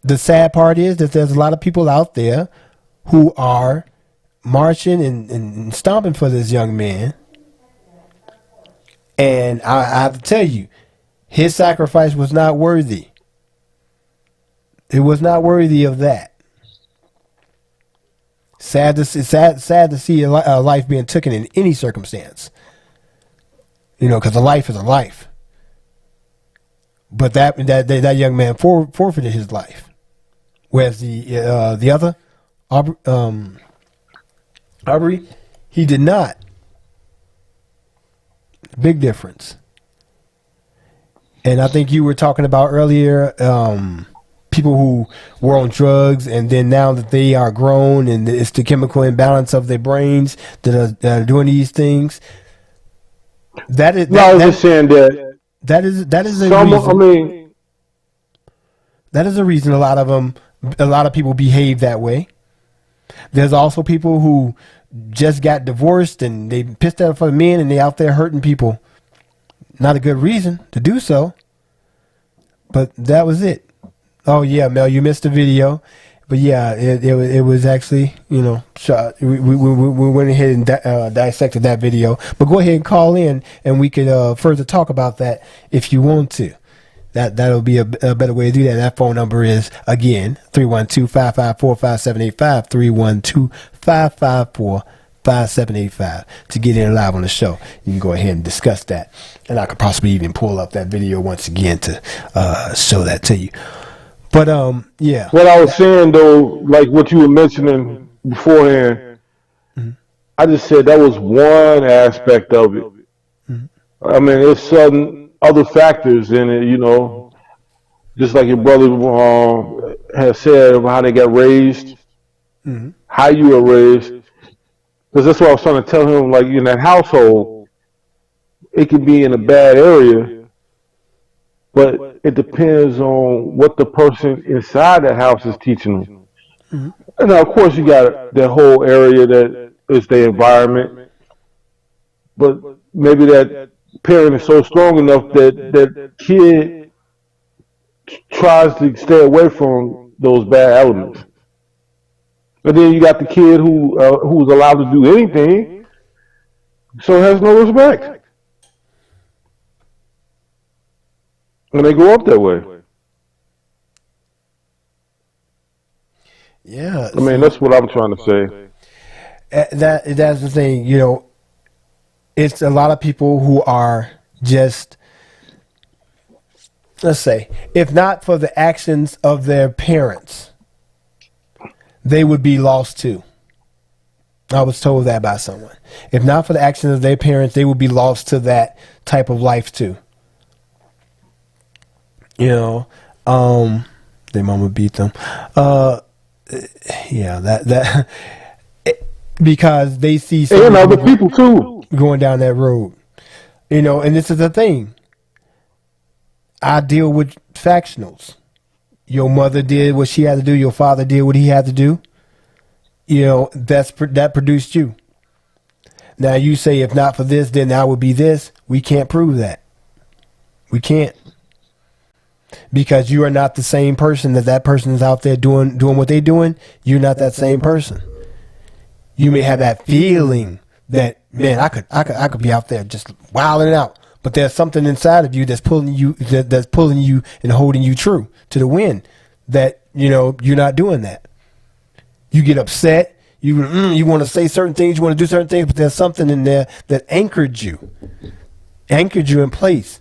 The sad part is that there's a lot of people out there who are marching and stomping for this young man. And I have to tell you, his sacrifice was not worthy. It was not worthy of that. Sad to see a life being taken in any circumstance. Because a life is a life. But that young man forfeited his life. Whereas the other, Aubrey, he did not. Big difference. And I think you were talking about earlier, people who were on drugs, and then now that they are grown and it's the chemical imbalance of their brains that are doing these things. That is. No, I was just saying that. That is a Some, reason. I mean, that is a reason a lot of people behave that way. There's also people who just got divorced and they pissed off for the men and they out there hurting people. Not a good reason to do so. But that was it. Oh yeah, Mel, you missed the video. But yeah, it was actually, shot. We went ahead and dissected that video. But go ahead and call in, and we could further talk about that if you want to. That'll be a better way to do that. That phone number is, again, 312-554-5785, 312-554-5785 to get in live on the show. You can go ahead and discuss that. And I could possibly even pull up that video once again to show that to you. But yeah. What I was saying though, like what you were mentioning beforehand, I just said that was one aspect of it. I mean, there's some other factors in it, just like your brother has said about how they got raised, how you were raised. Because that's what I was trying to tell him. Like in that household, it could be in a bad area. But it depends on what the person inside that house is teaching them. And now, of course, you got that whole area that is the environment. But maybe that parent is so strong enough that kid tries to stay away from those bad elements. And then you got the kid who's allowed to do anything, so has no respect. And they grow up that way. Yeah. I mean, that's what I'm trying to say. That's the thing, it's a lot of people who are just, let's say, if not for the actions of their parents, they would be lost too. I was told that by someone. If not for the actions of their parents, they would be lost to that type of life too. Their mama beat them. Because they see and other people too going down that road. And this is the thing. I deal with factionals. Your mother did what she had to do. Your father did what he had to do. That produced you. Now you say, if not for this, then I would be this. We can't prove that. We can't. Because you are not the same person that person is out there doing what they're doing. You're not that same person. You may have that feeling that, man, I could be out there just wilding out, but there's something inside of you that's pulling you and holding you true to the wind. That you're not doing that. You get upset. You want to say certain things. You want to do certain things, but there's something in there that anchored you in place.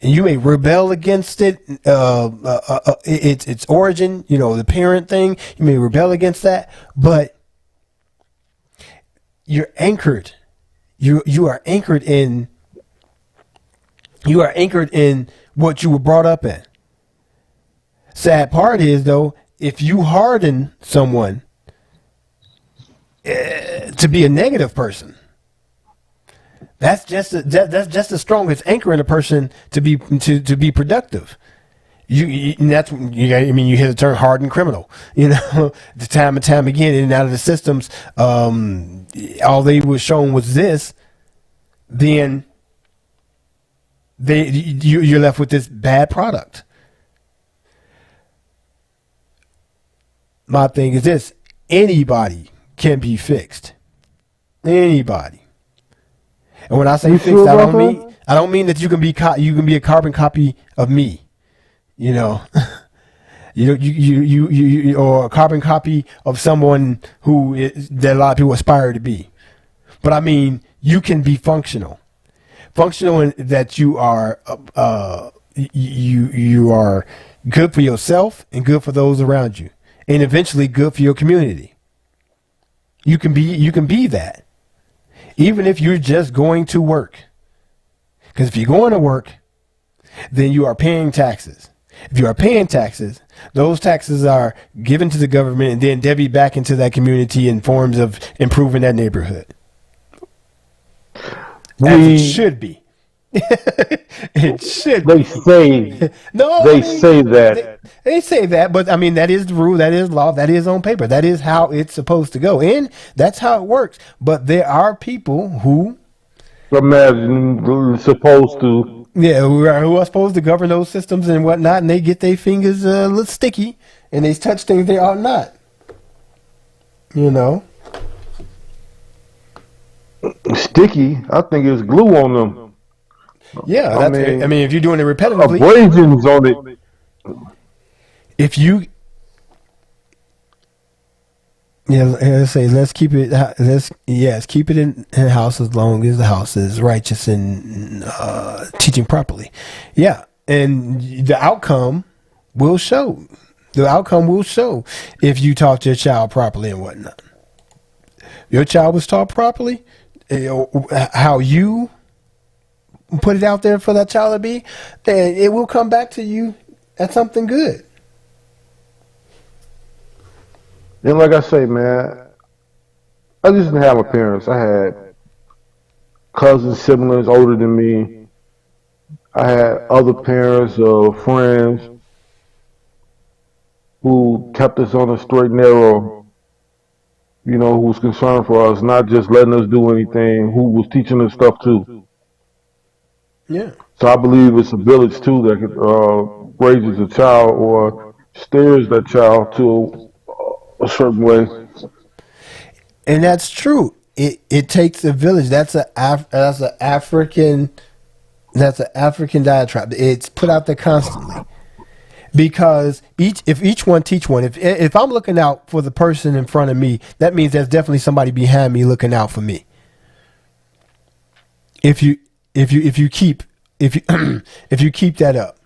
And you may rebel against it, its origin, the parent thing. You may rebel against that, but you're anchored. You are anchored in. You are anchored in what you were brought up in. Sad part is though, if you harden someone to be a negative person. That's just the strongest anchor in a person to be productive. You hit the term hardened criminal. The time and time again, in and out of the systems. All they were shown was this. Then you're left with this bad product. My thing is this: anybody can be fixed. Anybody. And when I say fixed, I don't mean that you can be a carbon copy of me, you or a carbon copy of someone that a lot of people aspire to be. But I mean, you can be functional in that you are you are good for yourself and good for those around you, and eventually good for your community. You can be that. Even if you're just going to work. Because if you're going to work, then you are paying taxes. If you are paying taxes, those taxes are given to the government and then debited back into that community in forms of improving that neighborhood. As it should be. It should. They say no. They say that. They say that, but I mean that is the rule. That is law. That is on paper. That is how it's supposed to go, and that's how it works. But there are people who imagine supposed to. Yeah, who are supposed to govern those systems and whatnot, and they get their fingers a little sticky, and they touch things they ought not. You know. Sticky? I think it's glue on them. Yeah, I mean, if you're doing it repetitively, abrasions on it. If you, let's keep it. Let's keep it in house as long as the house is righteous and teaching properly. Yeah, and the outcome will show. The outcome will show if you taught your child properly and whatnot. Your child was taught properly. How you put it out there for that child to be, then it will come back to you as something good. And like I say, man, I just didn't have my parents. I had cousins, siblings older than me. I had other parents, friends who kept us on a straight and narrow. You know, who was concerned for us, not just letting us do anything, who was teaching us stuff too. Yeah. So I believe it's a village too that raises a child or steers that child to a certain way. And that's true. It takes a village. That's an African diatribe. It's put out there constantly. Because if each one teach one, if I'm looking out for the person in front of me, that means there's definitely somebody behind me looking out for me. If you keep that up,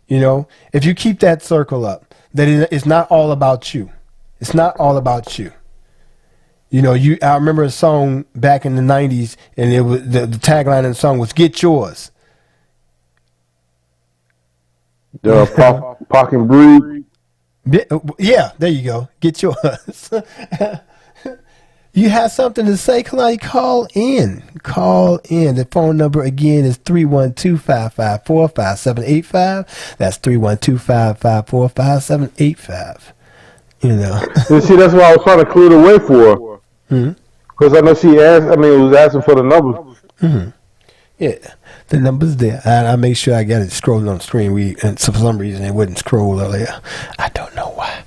you know, if you keep that circle up, that it's not all about you. It's not all about you. You know, I remember a song back in the 90s, and it was the tagline of the song was "Get Yours." Park and breed. Yeah, there you go. Get yours. You have something to say? Call in. Call in. The phone number again is 312-554-5785. That's 312-554-5785. You know. See, that's what I was trying to clear the way for. Because I know she asked. I mean, it was asking for the numbers. Mm-hmm. Yeah, the number's there. I make sure I got it scrolling on the screen. And for some reason it wouldn't scroll earlier. I don't know why.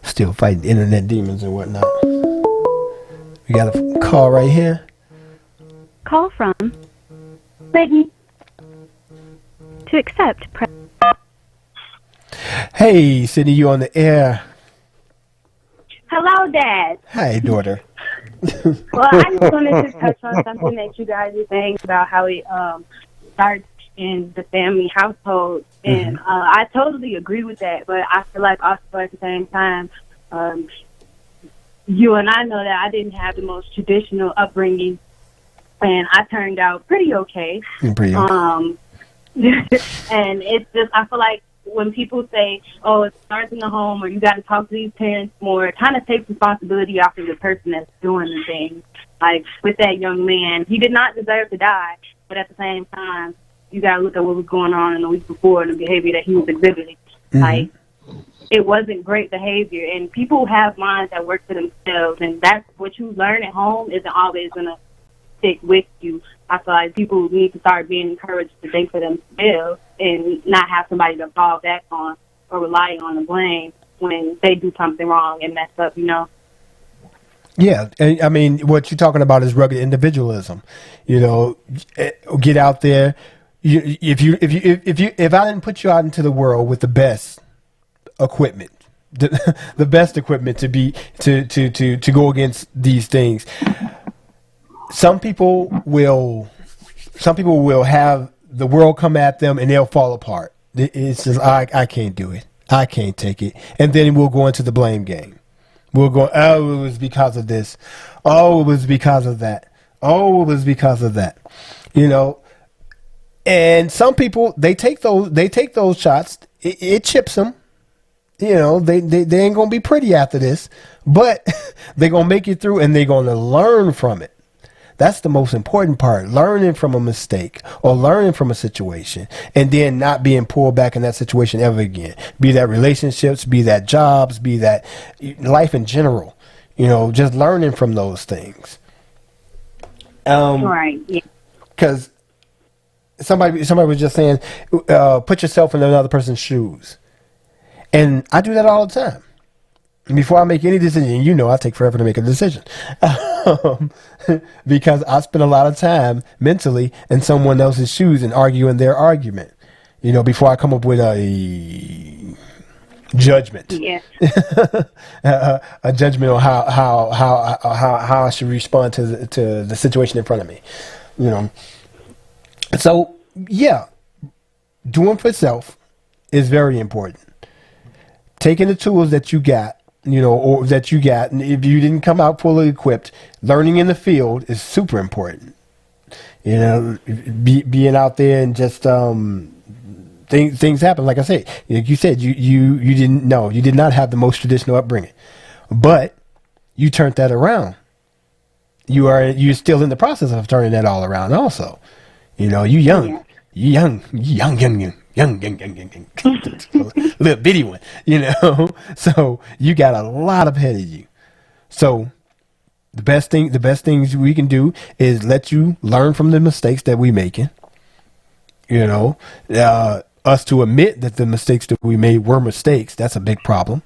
Still fighting internet demons and whatnot. We got a call right here. Call from Sydney. To accept, press. Hey, Sydney, you on the air? Hello, Dad. Hi, daughter. Well, I just wanted to touch on something that you guys were saying about how it starts in the family household, and I totally agree with that. But I feel like also at the same time, you and I know that I didn't have the most traditional upbringing, and I turned out pretty okay. Pretty okay. And it's just I feel like when people say, oh, it starts in the home or you got to talk to these parents more, it kind of takes responsibility off of the person that's doing the thing. Like with that young man, he did not deserve to die, but at the same time, you got to look at what was going on in the week before and the behavior that he was exhibiting. Like, it wasn't great behavior, and people have minds that work for themselves, and that's what you learn at home isn't always going to stick with you. I feel like people need to start being encouraged to think for themselves and not have somebody to fall back on or rely on and blame when they do something wrong and mess up, you know? Yeah, I mean, what you're talking about is rugged individualism. You know, get out there. If I didn't put you out into the world with the best equipment, the best equipment to go against these things, some people will have the world come at them and they'll fall apart. It's just I can't do it. I can't take it, and then we'll go into the blame game. We'll go, oh, it was because of this. Oh, it was because of that. Oh, it was because of that. You know, and some people they take those shots. It chips them. You know, they ain't gonna be pretty after this, but they're gonna make it through, and they're gonna learn from it. That's the most important part. Learning from a mistake or learning from a situation and then not being pulled back in that situation ever again. Be that relationships, be that jobs, be that life in general. Just learning from those things. Right. Yeah. Because somebody was just saying, put yourself in another person's shoes. And I do that all the time. Before I make any decision, I take forever to make a decision. Because I spend a lot of time mentally in someone else's shoes and arguing their argument, before I come up with a judgment. Yeah. A judgment on how I should respond to the situation in front of me. So, yeah, doing for self is very important. Taking the tools that you got, or that you got, and if you didn't come out fully equipped, learning in the field is super important. Being out there and just things happen. Like I said, like you said, you did not have the most traditional upbringing, but you turned that around. You're still in the process of turning that all around. Also, you young. Little bitty one, so you got a lot ahead of you. So the best things we can do is let you learn from the mistakes that we making. Us to admit that the mistakes that we made were mistakes, that's a big problem.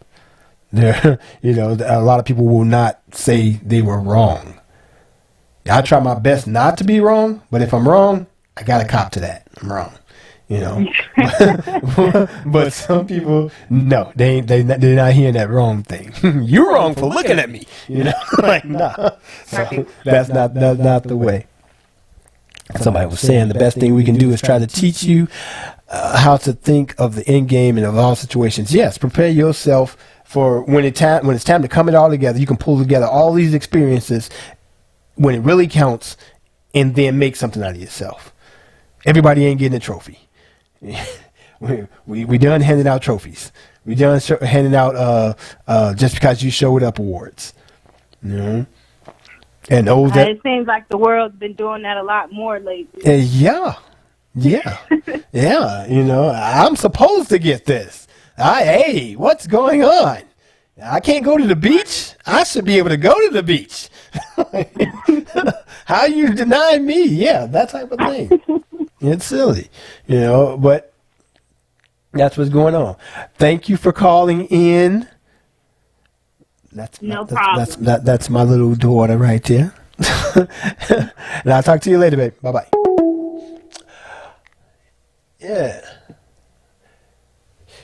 A lot of people will not say they were wrong. I try my best not to be wrong, but if I'm wrong, I gotta cop to that. I'm wrong. But some people, no, they're not hearing that wrong thing. You're wrong for looking at me. Like, nah. So that's not the way. Somebody was saying the best thing we can do is try to teach you how to think of the end game and of all situations. Yes, prepare yourself for when it's time to come it all together. You can pull together all these experiences when it really counts, and then make something out of yourself. Everybody ain't getting a trophy. We done handing out trophies. We done handing out just because you showed up awards. And it seems like the world's been doing that a lot more lately. Yeah. I'm supposed to get this. Hey, what's going on? I can't go to the beach. I should be able to go to the beach. How you denying me? Yeah, that type of thing. It's silly, but that's what's going on. Thank you for calling in. No problem. That's my little daughter right there. And I'll talk to you later, babe. Bye-bye.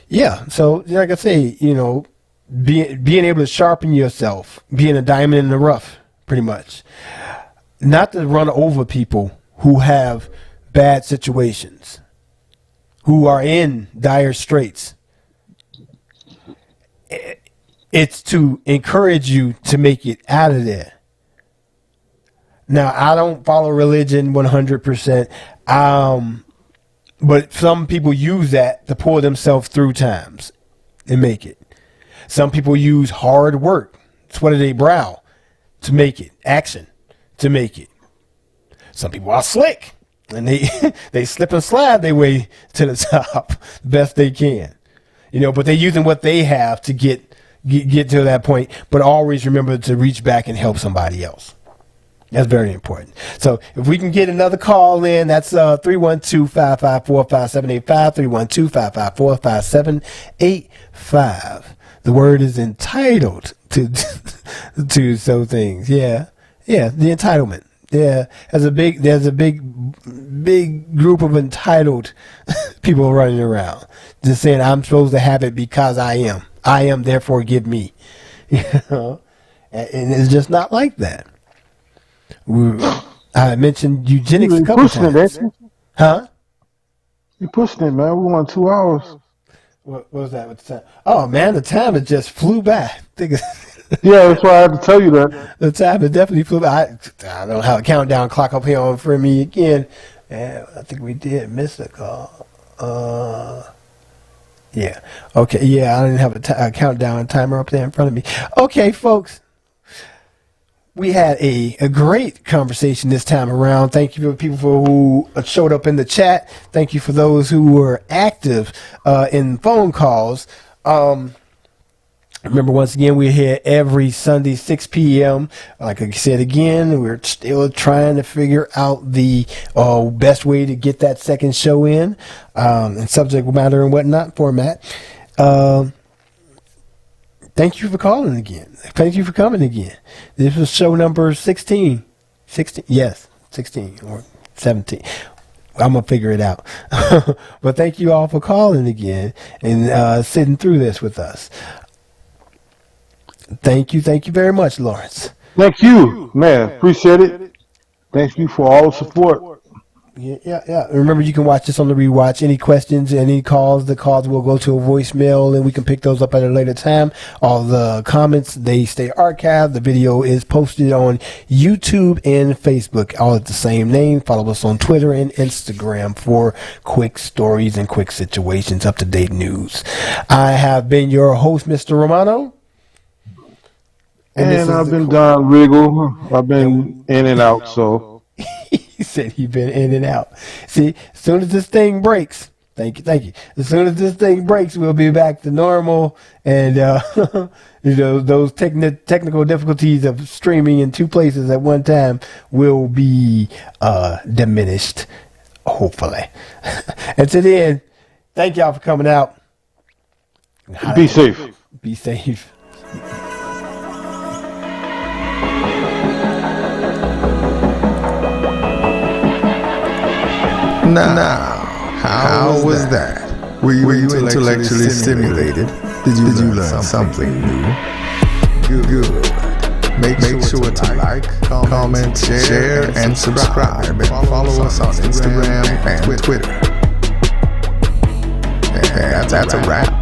Yeah. So like I say, being able to sharpen yourself, being a diamond in the rough, pretty much. Not to run over people who have bad situations, who are in dire straits. It's to encourage you to make it out of there. Now, I don't follow religion 100%, but some people use that to pull themselves through times and make it. Some people use hard work, sweat of their brow, to make it, action to make it. Some people are slick, and they slip and slide their way to the top best they can. But they're using what they have to get to that point, but always remember to reach back and help somebody else. That's very important. So if we can get another call in, that's 312-554-5785, 312-554-5785. The word is entitled to so things. Yeah, the entitlement. Yeah, there's a big group of entitled people running around, just saying I'm supposed to have it because I am, therefore give me. And it's just not like that. I mentioned eugenics a couple times. Huh? You pushing it, man. We want 2 hours. What was that? What's the time? Oh man, the time it just flew by. Yeah, that's why I had to tell you that. The time it definitely flew by. I don't have a countdown clock up here on for me again. And I think we did miss a call. Yeah. Okay. Yeah, I didn't have a countdown timer up there in front of me. Okay, folks. we had a great conversation this time around. Thank you for people who showed up in the chat. Thank you for those who were active in phone calls. Remember, once again, we're here every Sunday, 6 p.m. Like I said again, we're still trying to figure out the best way to get that second show in, and subject matter and whatnot format. Thank you for calling again. Thank you for coming again. This was show number 16. 16, yes, 16 or 17. I'm going to figure it out. But thank you all for calling again and sitting through this with us. Thank you very much, Lawrence. Thank you, man. Appreciate it. Thank you for all the support. Yeah. Remember, you can watch this on the rewatch. Any questions, any calls, the calls will go to a voicemail, and we can pick those up at a later time. All the comments, they stay archived. The video is posted on YouTube and Facebook, all at the same name. Follow us on Twitter and Instagram for quick stories and quick situations, up-to-date news. I have been your host, Mr. Romano. And I've been Don Riggle. I've been in and out, so. He said he's been in and out. See, as soon as this thing breaks, thank you. As soon as this thing breaks, we'll be back to normal. And, those technical difficulties of streaming in two places at one time will be diminished, hopefully. Until then, thank y'all for coming out. Be safe. Be safe. Now, how was that? Were you intellectually stimulated? Did you learn something new? Good. Make sure to like, comment, share, and subscribe. And follow us on Instagram and Twitter. And that's a wrap.